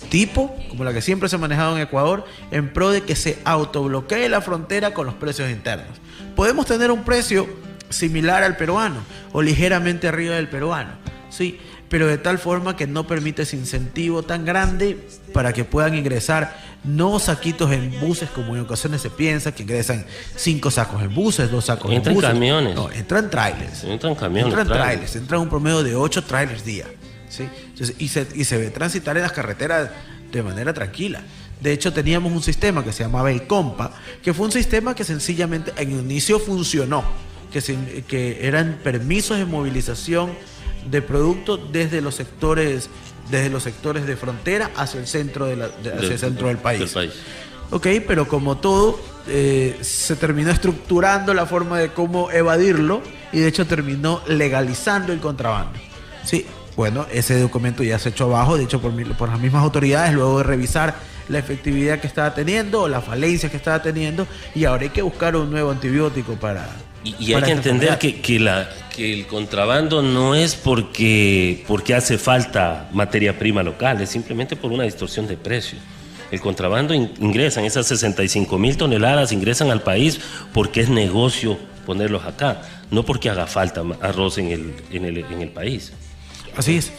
[SPEAKER 8] tipo, como la que siempre se ha manejado en Ecuador, en pro de que se autobloquee la frontera con los precios internos. Podemos tener un precio similar al peruano o ligeramente arriba del peruano, sí, pero de tal forma que no permite ese incentivo tan grande para que puedan ingresar no saquitos en buses como en ocasiones se piensa, que ingresan 5 sacos en buses, 2 sacos en buses.
[SPEAKER 7] Entran camiones.
[SPEAKER 8] No, entran trailers.
[SPEAKER 7] Entran camiones.
[SPEAKER 8] Entran trailers. Entran un promedio de 8 trailers día. ¿Sí? Entonces, y se ve transitar en las carreteras de manera tranquila. De hecho, teníamos un sistema que se llamaba el Compa, que fue un sistema que sencillamente en inicio funcionó, que eran permisos de movilización de productos desde los sectores de frontera hacia el centro hacia el centro del país. Ok, pero como todo, se terminó estructurando la forma de cómo evadirlo y de hecho terminó legalizando el contrabando. Sí, bueno, ese documento ya se echó abajo, de hecho por las mismas autoridades, luego de revisar la efectividad que estaba teniendo o las falencias que estaba teniendo, y ahora hay que buscar un nuevo antibiótico para...
[SPEAKER 7] Y hay que entender que el contrabando no es porque hace falta materia prima local, es simplemente por una distorsión de precio. El contrabando ingresan, esas 65,000 toneladas ingresan al país porque es negocio ponerlos acá, no porque haga falta arroz en el país.
[SPEAKER 8] Así es,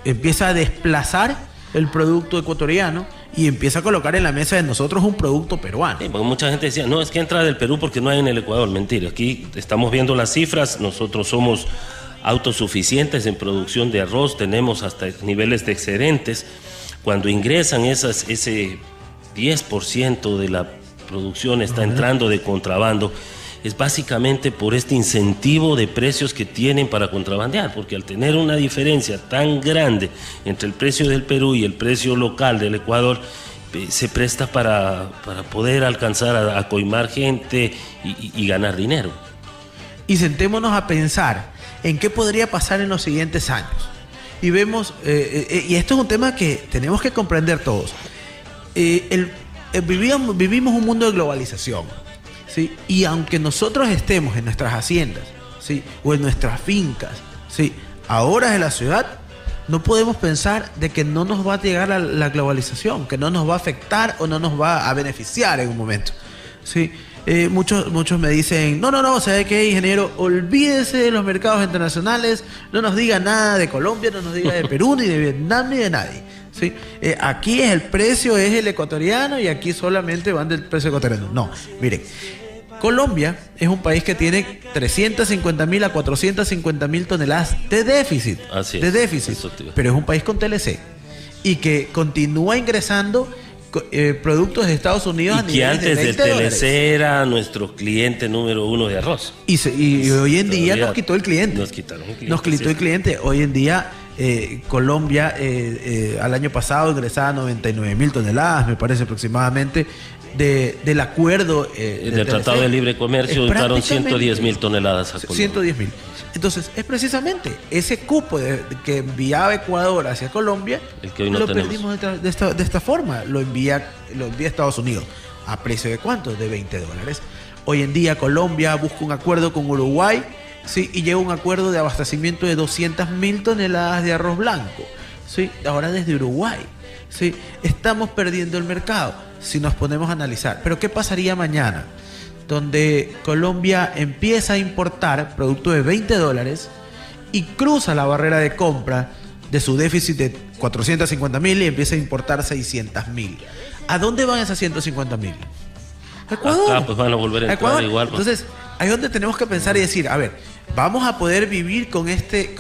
[SPEAKER 8] empieza a desplazar el producto ecuatoriano y empieza a colocar en la mesa de nosotros un producto peruano.
[SPEAKER 7] Sí, porque mucha gente decía, no, es que entra del Perú porque no hay en el Ecuador. Mentira, aquí estamos viendo las cifras, nosotros somos autosuficientes en producción de arroz, tenemos hasta niveles de excedentes. Cuando ingresan ese 10% de la producción está entrando de contrabando, es básicamente por este incentivo de precios que tienen para contrabandear, porque al tener una diferencia tan grande entre el precio del Perú y el precio local del Ecuador, se presta para poder alcanzar a coimar gente y ganar dinero.
[SPEAKER 8] Y sentémonos a pensar en qué podría pasar en los siguientes años. Y vemos, y esto es un tema que tenemos que comprender todos. Vivimos un mundo de globalización. ¿Sí? Y aunque nosotros estemos en nuestras haciendas, ¿sí?, o en nuestras fincas, ¿sí?, a horas de la ciudad, no podemos pensar de que no nos va a llegar la globalización, que no nos va a afectar o no nos va a beneficiar en un momento. ¿Sí? Muchos me dicen, no, ¿sabe qué, ingeniero? Olvídese de los mercados internacionales, no nos diga nada de Colombia, no nos diga de Perú, ni de Vietnam, ni de nadie. ¿Sí? Aquí el precio es el ecuatoriano y aquí solamente van del precio ecuatoriano. No, miren, Colombia es un país que tiene 350,000 a 450,000 toneladas de déficit.
[SPEAKER 7] Así es,
[SPEAKER 8] de déficit, pero es un país con TLC y que continúa ingresando productos de Estados Unidos.
[SPEAKER 7] Y que antes del TLC era nuestro cliente número 1 de arroz.
[SPEAKER 8] Y hoy en día nos quitó el cliente.
[SPEAKER 7] Nos quitaron el cliente.
[SPEAKER 8] Nos quitó el cliente. Hoy en día Colombia al año pasado ingresaba 99,000 toneladas, me parece aproximadamente, del acuerdo
[SPEAKER 7] del Tratado de Libre Comercio. Entraron 110,000 toneladas a Colombia.
[SPEAKER 8] 110,000. Entonces, es precisamente ese cupo que enviaba Ecuador hacia Colombia,
[SPEAKER 7] el que hoy no
[SPEAKER 8] lo
[SPEAKER 7] tenemos.
[SPEAKER 8] perdimos de esta forma. Lo envía a Estados Unidos. ¿A precio de cuánto? De $20. Hoy en día Colombia busca un acuerdo con Uruguay, ¿sí?, y llega a un acuerdo de abastecimiento de 200,000 toneladas de arroz blanco, ¿sí?, ahora desde Uruguay. ¿Sí? Estamos perdiendo el mercado si nos ponemos a analizar. Pero ¿qué pasaría mañana? donde Colombia empieza a importar producto de $20 y cruza la barrera de compra de su déficit de 450.000 y empieza a importar 600.000. ¿A dónde van esas 150.000? Ecuador.
[SPEAKER 7] Acá pues van a volver a entrar igual. Pues.
[SPEAKER 8] Entonces, ahí es donde tenemos que pensar y decir, a ver, ¿vamos a poder vivir con este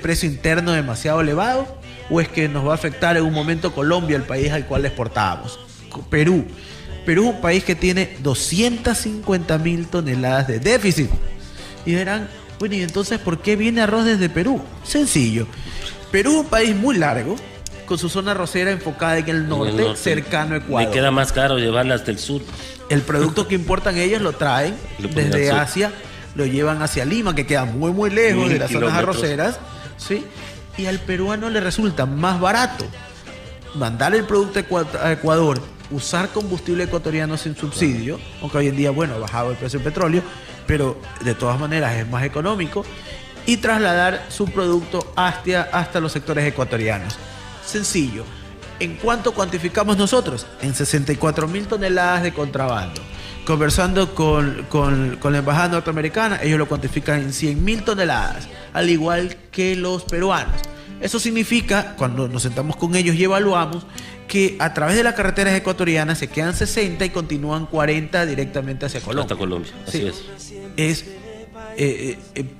[SPEAKER 8] precio interno demasiado elevado? ¿O es que nos va a afectar en un momento Colombia, el país al cual exportábamos? Perú es un país que tiene 250.000 toneladas de déficit. Y dirán, bueno, ¿y entonces por qué viene arroz desde Perú? Sencillo. Perú es un país muy largo, con su zona arrocera enfocada en el norte. Cercano a Ecuador.
[SPEAKER 7] Me queda más caro llevarla hasta el sur.
[SPEAKER 8] El producto que importan ellos lo traen desde Asia, lo llevan hacia Lima, que queda muy muy lejos de las zonas arroceras, ¿sí? Y al peruano le resulta más barato mandar el producto a Ecuador, usar combustible ecuatoriano sin subsidio, aunque hoy en día, bueno, ha bajado el precio del petróleo, pero de todas maneras es más económico, y trasladar su producto hasta los sectores ecuatorianos. Sencillo. ¿En cuánto cuantificamos nosotros? En 64.000 toneladas de contrabando. Conversando con la embajada norteamericana, ellos lo cuantifican en 100.000 toneladas, al igual que los peruanos. Eso significa, cuando nos sentamos con ellos y evaluamos, que a través de las carreteras ecuatorianas se quedan 60 y continúan 40 directamente hacia Colombia.
[SPEAKER 7] Hasta Colombia, así
[SPEAKER 8] es.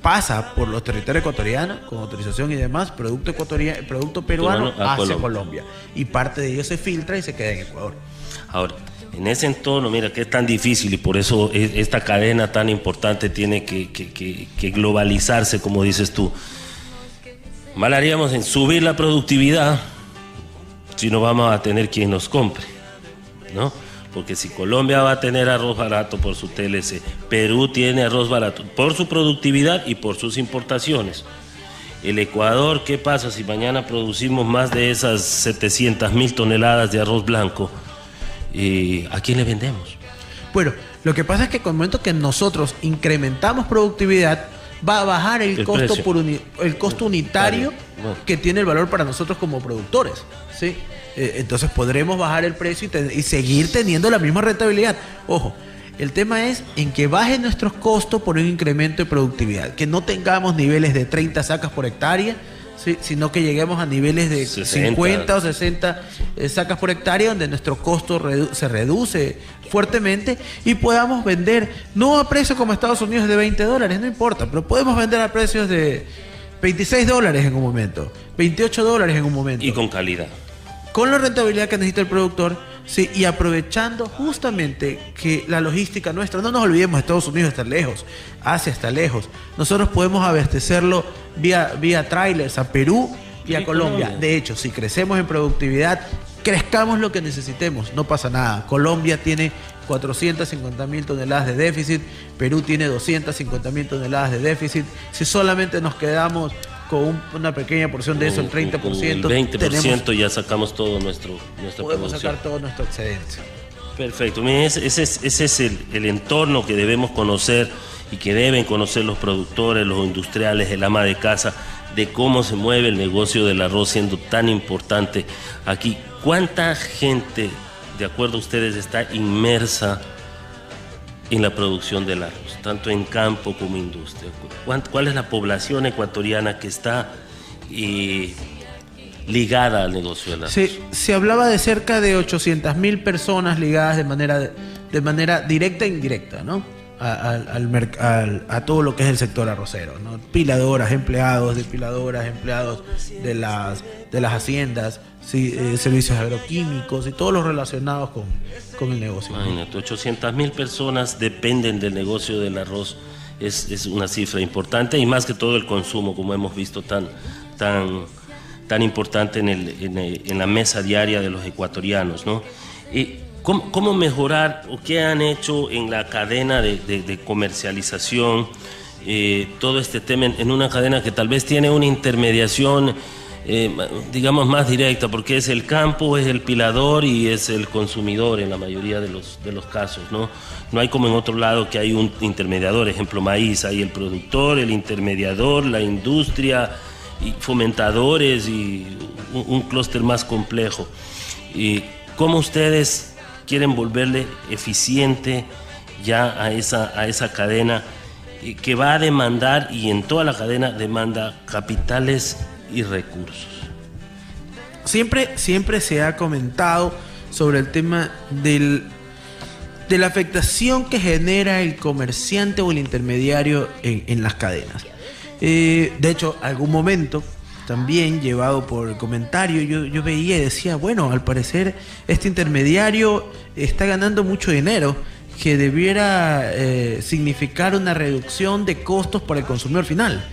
[SPEAKER 8] Pasa por los territorios ecuatorianos con autorización y demás, producto peruano hacia Colombia, y parte de ello se filtra y se queda en Ecuador.
[SPEAKER 7] Ahora, en ese entorno, mira que es tan difícil y por eso esta cadena tan importante tiene que globalizarse, como dices tú. Mal haríamos en subir la productividad si no vamos a tener quien nos compre, ¿no? Porque si Colombia va a tener arroz barato por su TLC, Perú tiene arroz barato por su productividad y por sus importaciones. El Ecuador, ¿qué pasa si mañana producimos más de esas 700.000 toneladas de arroz blanco? ¿A quién le vendemos?
[SPEAKER 8] Bueno, lo que pasa es que con el momento que nosotros incrementamos productividad, va a bajar el costo unitario que tiene el valor para nosotros como productores, ¿sí? Entonces podremos bajar el precio y seguir teniendo la misma rentabilidad. Ojo, el tema es en que bajen nuestros costos por un incremento de productividad, que no tengamos niveles de 30 sacas por hectárea, ¿sí? Sino que lleguemos a niveles de 50 o 60 sacas por hectárea, donde nuestro costo se reduce fuertemente y podamos vender, no a precios como Estados Unidos de $20, no importa, pero podemos vender a precios de $26 en un momento, $28 en un momento.
[SPEAKER 7] Y con calidad.
[SPEAKER 8] Con la rentabilidad que necesita el productor, sí, y aprovechando justamente que la logística nuestra, no nos olvidemos, Estados Unidos está lejos, Asia está lejos, nosotros podemos abastecerlo vía trailers a Perú y a Colombia. De hecho, si crecemos en productividad, crezcamos lo que necesitemos, no pasa nada. Colombia tiene 450.000 toneladas de déficit, Perú tiene 250.000 toneladas de déficit. Si solamente nos quedamos con una pequeña porción de eso, el 30%,
[SPEAKER 7] el 20% ya sacamos todo nuestra
[SPEAKER 8] podemos
[SPEAKER 7] producción.
[SPEAKER 8] sacar todo nuestro excedente.
[SPEAKER 7] Perfecto. Miren, ese es el entorno que debemos conocer y que deben conocer los productores, los industriales, el ama de casa, de cómo se mueve el negocio del arroz siendo tan importante aquí. ¿Cuánta gente, de acuerdo a ustedes, está inmersa en la producción del arroz, tanto en campo como industria? ¿Cuál es la población ecuatoriana que está ligada al negocio del arroz?
[SPEAKER 8] Se hablaba de cerca de 800.000 personas ligadas de manera directa e indirecta, ¿no? A todo lo que es el sector arrocero, ¿no? Piladoras, empleados de las haciendas, sí, servicios agroquímicos y todos los relacionados con el negocio.
[SPEAKER 7] Imagínate, 800.000 personas dependen del negocio del arroz. Es una cifra importante, y más que todo el consumo, como hemos visto, tan importante en la mesa diaria de los ecuatorianos, ¿no? ¿Cómo mejorar o qué han hecho en la cadena de comercialización todo este tema en una cadena que tal vez tiene una intermediación digamos más directa, porque es el campo, es el pilador y es el consumidor en la mayoría de los casos, ¿no? No hay como en otro lado que hay un intermediador, ejemplo maíz, hay el productor, el intermediador, la industria y fomentadores y un clúster más complejo. ¿Cómo ustedes quieren volverle eficiente ya a esa cadena que va a demandar, y en toda la cadena demanda capitales y recursos.
[SPEAKER 8] Siempre se ha comentado sobre el tema de la afectación que genera el comerciante o el intermediario en las cadenas. De hecho, algún momento, también llevado por el comentario, yo veía y decía, bueno, al parecer este intermediario está ganando mucho dinero, que debiera significar una reducción de costos para el consumidor final.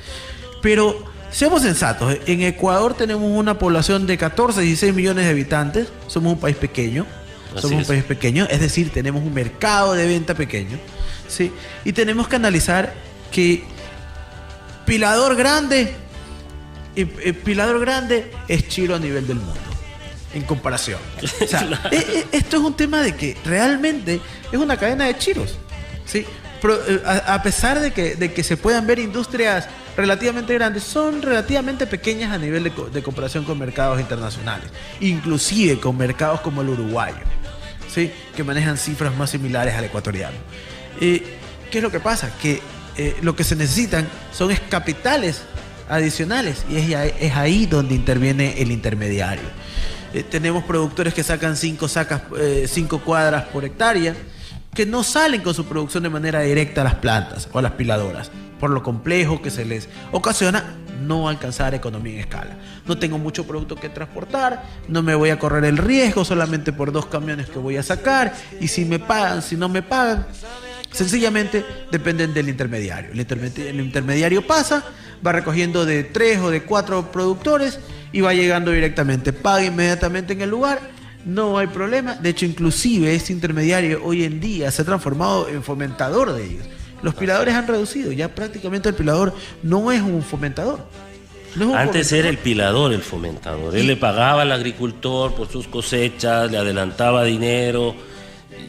[SPEAKER 8] Pero seamos sensatos, en Ecuador tenemos una población de 14, 16 millones de habitantes, somos un país pequeño, es decir, tenemos un mercado de venta pequeño, ¿sí? Y tenemos que analizar que Pilador Grande es Chilo a nivel del mundo, en comparación. O sea, claro. Esto es un tema de que realmente es una cadena de chiros, ¿sí? Pero, a pesar de que se puedan ver industrias relativamente grandes, son relativamente pequeñas a nivel de comparación con mercados internacionales, inclusive con mercados como el uruguayo, ¿sí? Que manejan cifras más similares al ecuatoriano. ¿Qué es lo que pasa? Que lo que se necesitan son capitales adicionales, y es ahí donde interviene el intermediario. Tenemos productores que sacan 5 cuadras por hectárea, que no salen con su producción de manera directa a las plantas o a las piladoras, por lo complejo que se les ocasiona no alcanzar economía en escala. No tengo mucho producto que transportar, no me voy a correr el riesgo solamente por 2 camiones que voy a sacar, y si me pagan, si no me pagan, sencillamente dependen del intermediario. El intermediario pasa, va recogiendo de 3 o de 4 productores y va llegando directamente, paga inmediatamente en el lugar, no hay problema. De hecho, inclusive este intermediario hoy en día se ha transformado en fomentador de ellos. Los piladores han reducido, ya prácticamente el pilador no es un fomentador.
[SPEAKER 7] Antes era el pilador el fomentador. Él le pagaba al agricultor por sus cosechas, le adelantaba dinero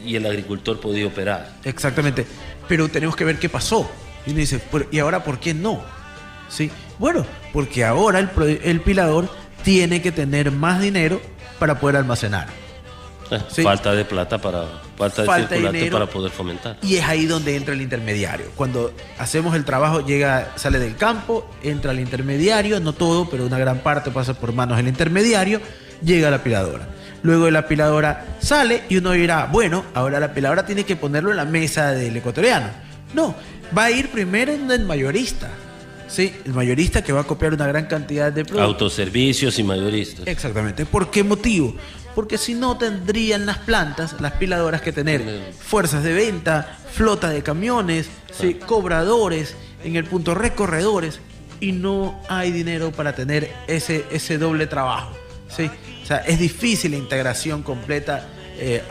[SPEAKER 7] y el agricultor podía operar.
[SPEAKER 8] Exactamente, pero tenemos que ver qué pasó. Y uno dice, ¿y ahora por qué no? ¿Sí? Bueno, porque ahora el pilador tiene que tener más dinero para poder almacenar. ¿Sí?
[SPEAKER 7] Falta de plata falta de circulante para poder fomentar.
[SPEAKER 8] Y es ahí donde entra el intermediario. Cuando hacemos el trabajo, sale del campo, entra el intermediario, no todo, pero una gran parte pasa por manos del intermediario, llega a la piladora. Luego de la piladora sale y uno dirá, bueno, ahora la piladora tiene que ponerlo en la mesa del ecuatoriano. No, va a ir primero en el mayorista. Sí, el mayorista que va a copiar una gran cantidad de productos.
[SPEAKER 7] Autoservicios y mayoristas.
[SPEAKER 8] Exactamente. ¿Por qué motivo? Porque si no, tendrían las plantas, las piladoras, que tener fuerzas de venta, flota de camiones, ¿sí? Cobradores, en el punto recorredores, y no hay dinero para tener ese doble trabajo, ¿sí? O sea, es difícil la integración completa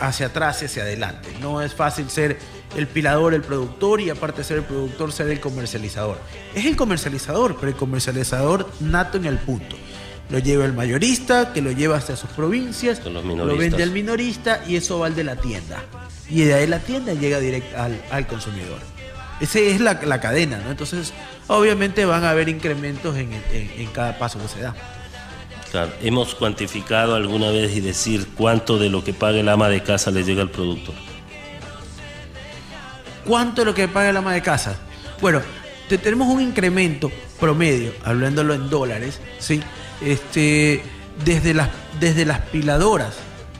[SPEAKER 8] hacia atrás y hacia adelante. No es fácil ser el pilador, el productor, y aparte de ser el productor, ser el comercializador. Es el comercializador, pero el comercializador nato en el punto. Lo lleva el mayorista, que lo lleva hasta sus provincias, lo vende al minorista, y eso va al de la tienda. Y de ahí la tienda llega directo al consumidor. Esa es la cadena, ¿no? Entonces, obviamente van a haber incrementos en cada paso que se da.
[SPEAKER 7] Claro. ¿Hemos cuantificado alguna vez y decir cuánto de lo que paga el ama de casa le llega al productor?
[SPEAKER 8] ¿Cuánto es lo que paga el ama de casa? Bueno, tenemos un incremento promedio, hablándolo en dólares, ¿sí? Desde las piladoras,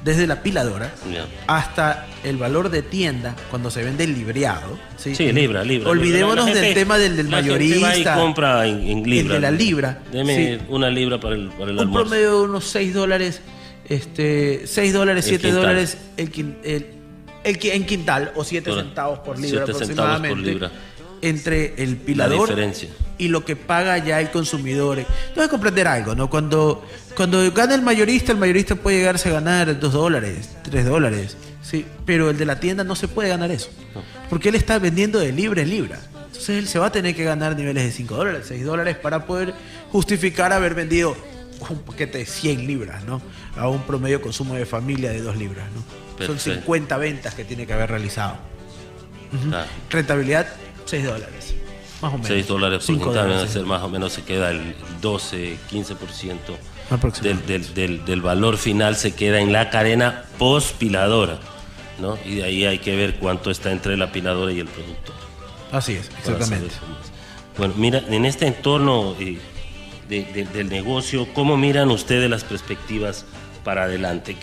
[SPEAKER 8] desde la piladora, yeah, hasta el valor de tienda cuando se vende el libreado, ¿sí? Sí, libra. Olvidémonos del tema del mayorista.
[SPEAKER 7] Va y compra en libra.
[SPEAKER 8] El de la libra.
[SPEAKER 7] Deme, sí, una libra para el almuerzo.
[SPEAKER 8] Un promedio de unos $6, $6, $7 en quintal, o 7 centavos por libra aproximadamente, entre el pilador y lo que paga ya el consumidor. Tengo que comprender algo, ¿no? Cuando gana el mayorista puede llegarse a ganar $2, $3, ¿sí? Pero el de la tienda no se puede ganar eso, porque él está vendiendo de libra en libra. Entonces él se va a tener que ganar niveles de $5, $6 para poder justificar haber vendido un paquete de 100 libras, ¿no? A un promedio consumo de familia de 2 libras, ¿no? Perfecto. Son 50 ventas que tiene que haber realizado.
[SPEAKER 7] Claro.
[SPEAKER 8] Rentabilidad, $6, más o menos.
[SPEAKER 7] $6 por quintal, sí. Más o menos se queda el 12, 15% del valor final se queda en la cadena post-piladora. ¿no? Y de ahí hay que ver cuánto está entre la apiladora y el productor.
[SPEAKER 8] Así es, exactamente.
[SPEAKER 7] Bueno, mira, en este entorno del negocio, ¿cómo miran ustedes las perspectivas para adelante?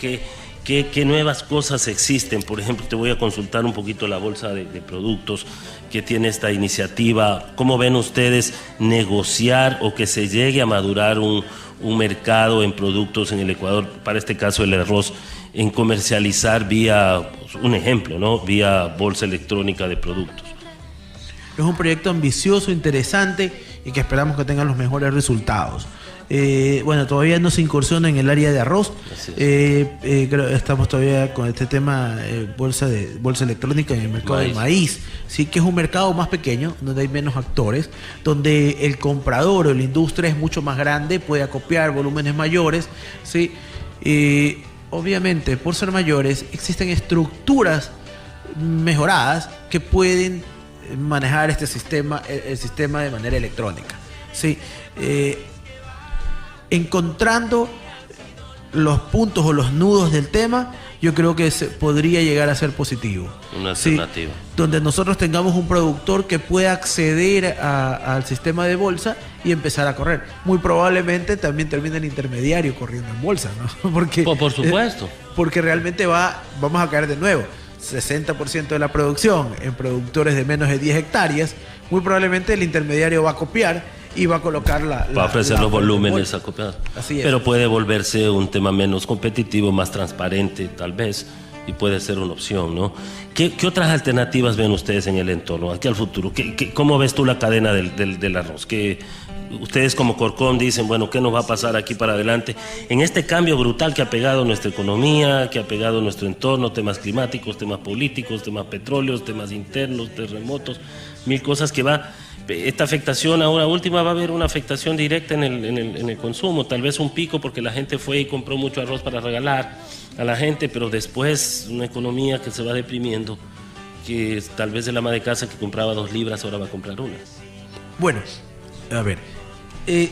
[SPEAKER 7] ¿Qué nuevas cosas existen? Por ejemplo, te voy a consultar un poquito la bolsa de productos que tiene esta iniciativa. ¿Cómo ven ustedes negociar o que se llegue a madurar un mercado en productos en el Ecuador, para este caso el arroz, en comercializar vía, un ejemplo, ¿no? Vía bolsa electrónica de productos?
[SPEAKER 8] Es un proyecto ambicioso, interesante y que esperamos que tenga los mejores resultados. Bueno, todavía no se incursiona en el área de arroz. Estamos todavía con este tema bolsa electrónica en el mercado de maíz. Sí, que es un mercado más pequeño, donde hay menos actores, donde el comprador o la industria es mucho más grande, puede acopiar volúmenes mayores. Sí, obviamente, por ser mayores, existen estructuras mejoradas que pueden manejar este sistema, el sistema de manera electrónica. Sí. Encontrando los puntos o los nudos del tema, yo creo que podría llegar a ser positivo.
[SPEAKER 7] Una alternativa.
[SPEAKER 8] Sí, donde nosotros tengamos un productor que pueda acceder al sistema de bolsa y empezar a correr. Muy probablemente también termine el intermediario corriendo en bolsa, ¿no? Porque,
[SPEAKER 7] por supuesto.
[SPEAKER 8] Porque realmente vamos a caer de nuevo. 60% de la producción en productores de menos de 10 hectáreas, muy probablemente el intermediario va a copiar y va a colocar
[SPEAKER 7] va a ofrecer los volúmenes acopiados.
[SPEAKER 8] Así es.
[SPEAKER 7] Pero puede volverse un tema menos competitivo, más transparente tal vez, y puede ser una opción, ¿no? ¿Qué otras alternativas ven ustedes en el entorno, aquí al futuro? ¿Cómo ves tú la cadena del arroz? Ustedes como Corcom dicen, bueno, ¿qué nos va a pasar aquí para adelante? En este cambio brutal que ha pegado nuestra economía, que ha pegado nuestro entorno, temas climáticos, temas políticos, temas petróleos, temas internos, terremotos, mil cosas que va... Esta afectación ahora última va a haber una afectación directa en el consumo, tal vez un pico porque la gente fue y compró mucho arroz para regalar a la gente, pero después una economía que se va deprimiendo, que tal vez el ama de casa que compraba 2 libras ahora va a comprar 1.
[SPEAKER 8] Bueno, a ver,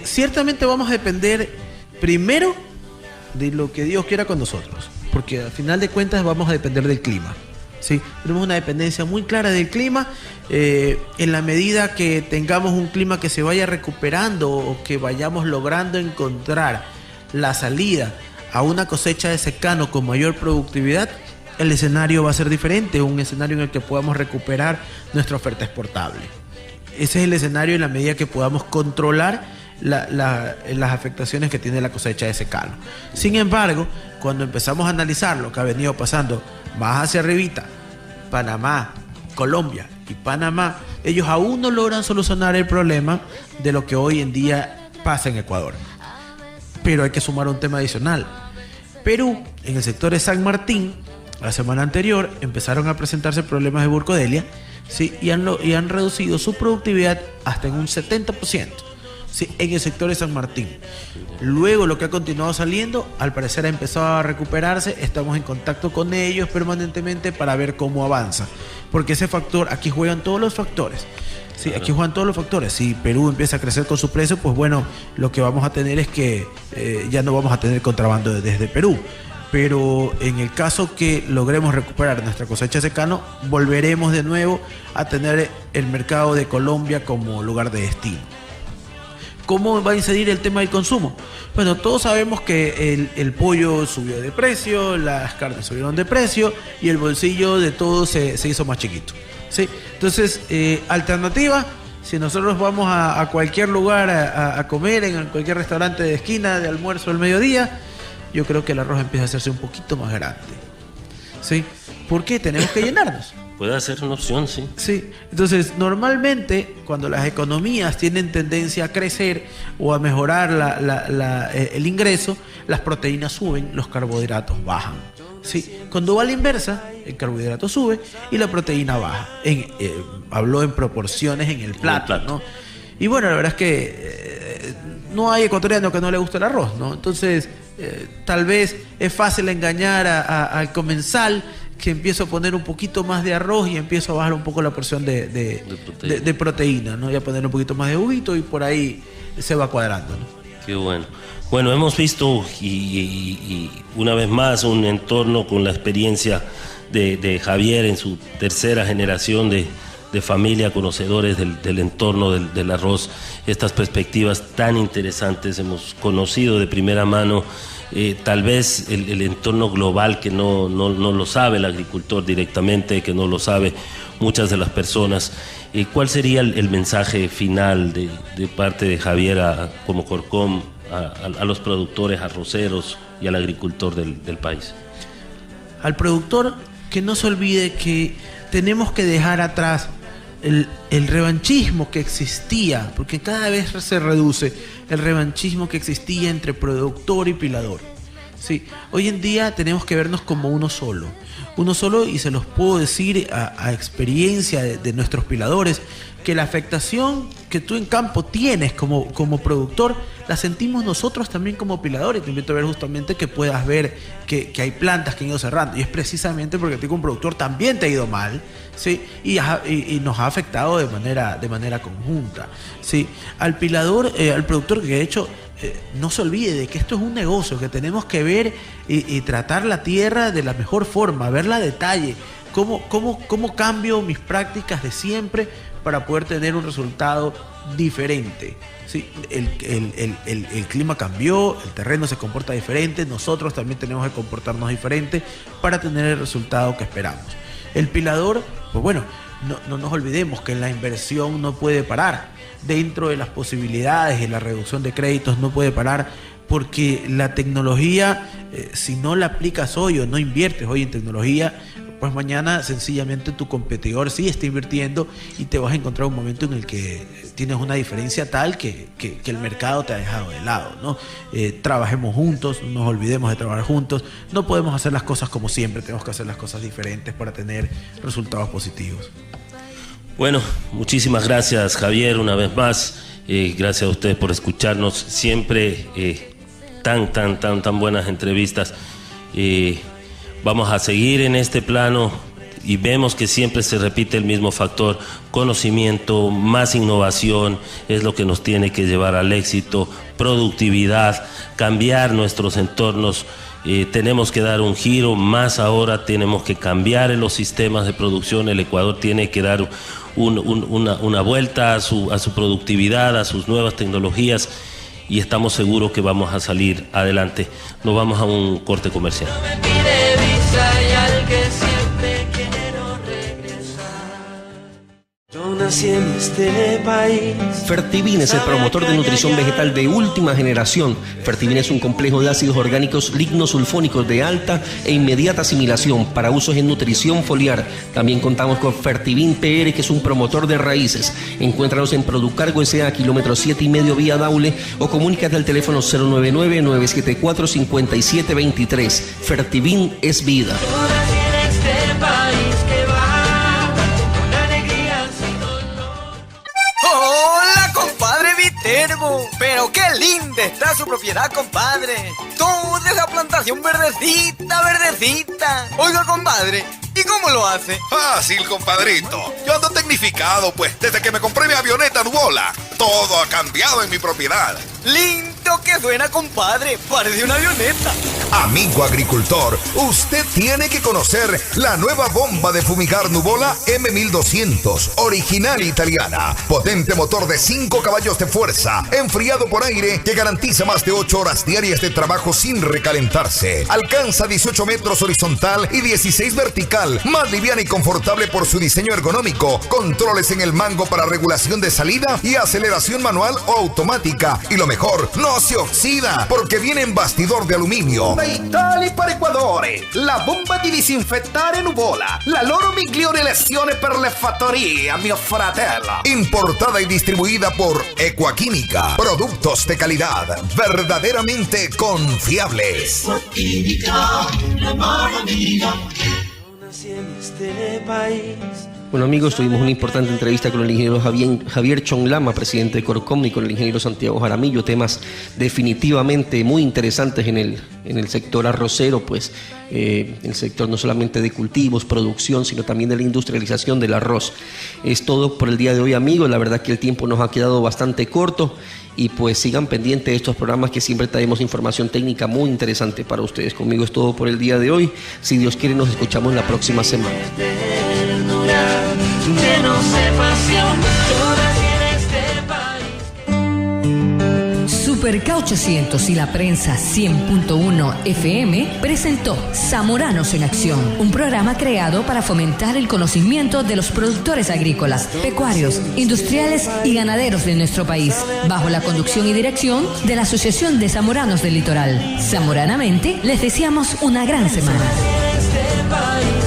[SPEAKER 8] ciertamente vamos a depender primero de lo que Dios quiera con nosotros, porque al final de cuentas vamos a depender del clima. Sí, tenemos una dependencia muy clara del clima. En la medida que tengamos un clima que se vaya recuperando o que vayamos logrando encontrar la salida a una cosecha de secano con mayor productividad, el escenario va a ser diferente, un escenario en el que podamos recuperar nuestra oferta exportable. Ese es el escenario en la medida que podamos controlar las afectaciones que tiene la cosecha de secano. Sin embargo, cuando empezamos a analizar lo que ha venido pasando más hacia arribita, Panamá, Colombia y Panamá, ellos aún no logran solucionar el problema de lo que hoy en día pasa en Ecuador. Pero hay que sumar un tema adicional. Perú, en el sector de San Martín, la semana anterior empezaron a presentarse problemas de burcodelia, ¿sí? y han reducido su productividad hasta en un 70%. Sí, en el sector de San Martín. Luego lo que ha continuado saliendo, al parecer ha empezado a recuperarse. Estamos en contacto con ellos permanentemente para ver cómo avanza. Porque ese factor, aquí juegan todos los factores. Sí, aquí juegan todos los factores. Si Perú empieza a crecer con su precio, pues bueno, lo que vamos a tener es que ya no vamos a tener contrabando desde Perú. Pero en el caso que logremos recuperar nuestra cosecha de secano, volveremos de nuevo a tener el mercado de Colombia como lugar de destino. ¿Cómo va a incidir el tema del consumo? Bueno, todos sabemos que el pollo subió de precio, las carnes subieron de precio y el bolsillo de todos se hizo más chiquito. ¿Sí? Entonces, alternativa, si nosotros vamos a cualquier lugar a comer, en cualquier restaurante de esquina, de almuerzo al mediodía, yo creo que el arroz empieza a hacerse un poquito más grande. ¿Sí? ¿Por qué? Tenemos que llenarnos.
[SPEAKER 7] Puede ser una opción, sí.
[SPEAKER 8] Sí, entonces normalmente cuando las economías tienen tendencia a crecer o a mejorar el ingreso, las proteínas suben, los carbohidratos bajan. Sí, cuando va a la inversa, el carbohidrato sube y la proteína baja. Habló en proporciones en el plato, ¿no? Y bueno, la verdad es que no hay ecuatoriano que no le guste el arroz, ¿no? Entonces, tal vez es fácil engañar al comensal que empiezo a poner un poquito más de arroz y empiezo a bajar un poco la porción de proteína, ¿no? Y a poner un poquito más de juguito y por ahí se va cuadrando, ¿no?
[SPEAKER 7] Qué bueno. Bueno, hemos visto y una vez más un entorno con la experiencia de Javier en su tercera generación de familia, conocedores del entorno del arroz, estas perspectivas tan interesantes. Hemos conocido de primera mano tal vez el entorno global que no lo sabe el agricultor directamente, que no lo sabe muchas de las personas. ¿Cuál sería el mensaje final de parte de Javier como Corcom a los productores arroceros y al agricultor del país?
[SPEAKER 8] Al productor, que no se olvide que tenemos que dejar atrás el revanchismo que existía, porque cada vez se reduce el revanchismo que existía entre productor y pilador. Sí, hoy en día tenemos que vernos como uno solo, y se los puedo decir a experiencia de nuestros piladores, que la afectación que tú en campo tienes como productor, la sentimos nosotros también como piladores. Te invito a ver justamente que puedas ver que hay plantas que han ido cerrando, y es precisamente porque a ti como productor también te ha ido mal, ¿sí? Y nos ha afectado de manera conjunta, ¿sí? Al pilador, al productor, que de hecho no se olvide de que esto es un negocio, que tenemos que ver y tratar la tierra de la mejor forma, verla a detalle, cómo cambio mis prácticas de siempre para poder tener un resultado diferente. Sí, el clima cambió, el terreno se comporta diferente, nosotros también tenemos que comportarnos diferente para tener el resultado que esperamos. El pilador, pues bueno, no nos olvidemos que la inversión no puede parar. Dentro de las posibilidades y la reducción de créditos no puede parar, porque la tecnología, si no la aplicas hoy o no inviertes hoy en tecnología, pues mañana sencillamente tu competidor sí está invirtiendo y te vas a encontrar un momento en el que tienes una diferencia tal que el mercado te ha dejado de lado, ¿no? Trabajemos juntos, no nos olvidemos de trabajar juntos. No podemos hacer las cosas como siempre, tenemos que hacer las cosas diferentes para tener resultados positivos.
[SPEAKER 7] Bueno, muchísimas gracias, Javier, una vez más. Gracias a ustedes por escucharnos. Siempre tan buenas entrevistas. Vamos a seguir en este plano y vemos que siempre se repite el mismo factor: conocimiento, más innovación es lo que nos tiene que llevar al éxito, productividad, cambiar nuestros entornos. Tenemos que dar un giro, más ahora tenemos que cambiar en los sistemas de producción. El Ecuador tiene que dar una vuelta a su productividad, a sus nuevas tecnologías, y estamos seguros que vamos a salir adelante. Nos vamos a un corte comercial.
[SPEAKER 2] No me pide visa y al que siempre quiero regresar. Yo nací en este país.
[SPEAKER 3] Fertivin es el promotor de nutrición vegetal de última generación. Fertivin es un complejo de ácidos orgánicos lignosulfónicos de alta e inmediata asimilación para usos en nutrición foliar. También contamos con Fertivin PR, que es un promotor de raíces. Encuéntranos en Producargo S.A., kilómetro 7,5 vía Daule, o comunícate al teléfono 099-974-5723. Fertivin es vida.
[SPEAKER 2] Yo nací en este país que va con alegría sin dolor.
[SPEAKER 9] ¡Hola, compadre Viterbo! ¡Pero qué linda está su propiedad, compadre! Toda esa plantación verdecita. Oiga, compadre, ¿y cómo lo hace?
[SPEAKER 10] Fácil, compadrito. Yo ando tecnificado, pues, desde que me compré mi avioneta Nuvola. Todo ha cambiado en mi propiedad.
[SPEAKER 9] Lindo que suena, compadre. Parece una avioneta.
[SPEAKER 10] Amigo agricultor, usted tiene que conocer la nueva bomba de fumigar Nuvola M1200, original italiana. Potente motor de 5 caballos de fuerza, enfriado por aire, que garantiza más de 8 horas diarias de trabajo sin recalentarse. Alcanza 18 metros horizontal y 16 vertical, más liviana y confortable por su diseño ergonómico. Controles en el mango para regulación de salida y aceleración manual o automática. Y lo mejor, no se oxida, porque viene en bastidor de aluminio.
[SPEAKER 11] Da Italia per Ecuadore, la bomba di disinfettare Nuvola, la loro migliore lezione per le fattorie, mio fratello.
[SPEAKER 10] Importada y distribuida por Ecuaquímica. Productos de calidad verdaderamente confiables.
[SPEAKER 6] Ecuaquímica, la mano amiga.
[SPEAKER 2] Yo nací en este país.
[SPEAKER 3] Bueno amigos, tuvimos una importante entrevista con el ingeniero Javier Chonlama, presidente de Corcom, y con el ingeniero Santiago Jaramillo, temas definitivamente muy interesantes en el sector arrocero, pues el sector no solamente de cultivos, producción, sino también de la industrialización del arroz. Es todo por el día de hoy amigos, la verdad que el tiempo nos ha quedado bastante corto y pues sigan pendientes de estos programas que siempre traemos información técnica muy interesante para ustedes. Conmigo es todo por el día de hoy, si Dios quiere nos escuchamos la próxima semana.
[SPEAKER 2] Llenos de pasión, yo nací en este país.
[SPEAKER 1] Super K800 y la prensa 100.1 FM presentó Zamoranos en Acción, un programa creado para fomentar el conocimiento de los productores agrícolas, pecuarios, industriales y ganaderos de nuestro país, bajo la conducción y dirección de la Asociación de Zamoranos del Litoral. Zamoranamente, les deseamos una gran semana.
[SPEAKER 2] Este país.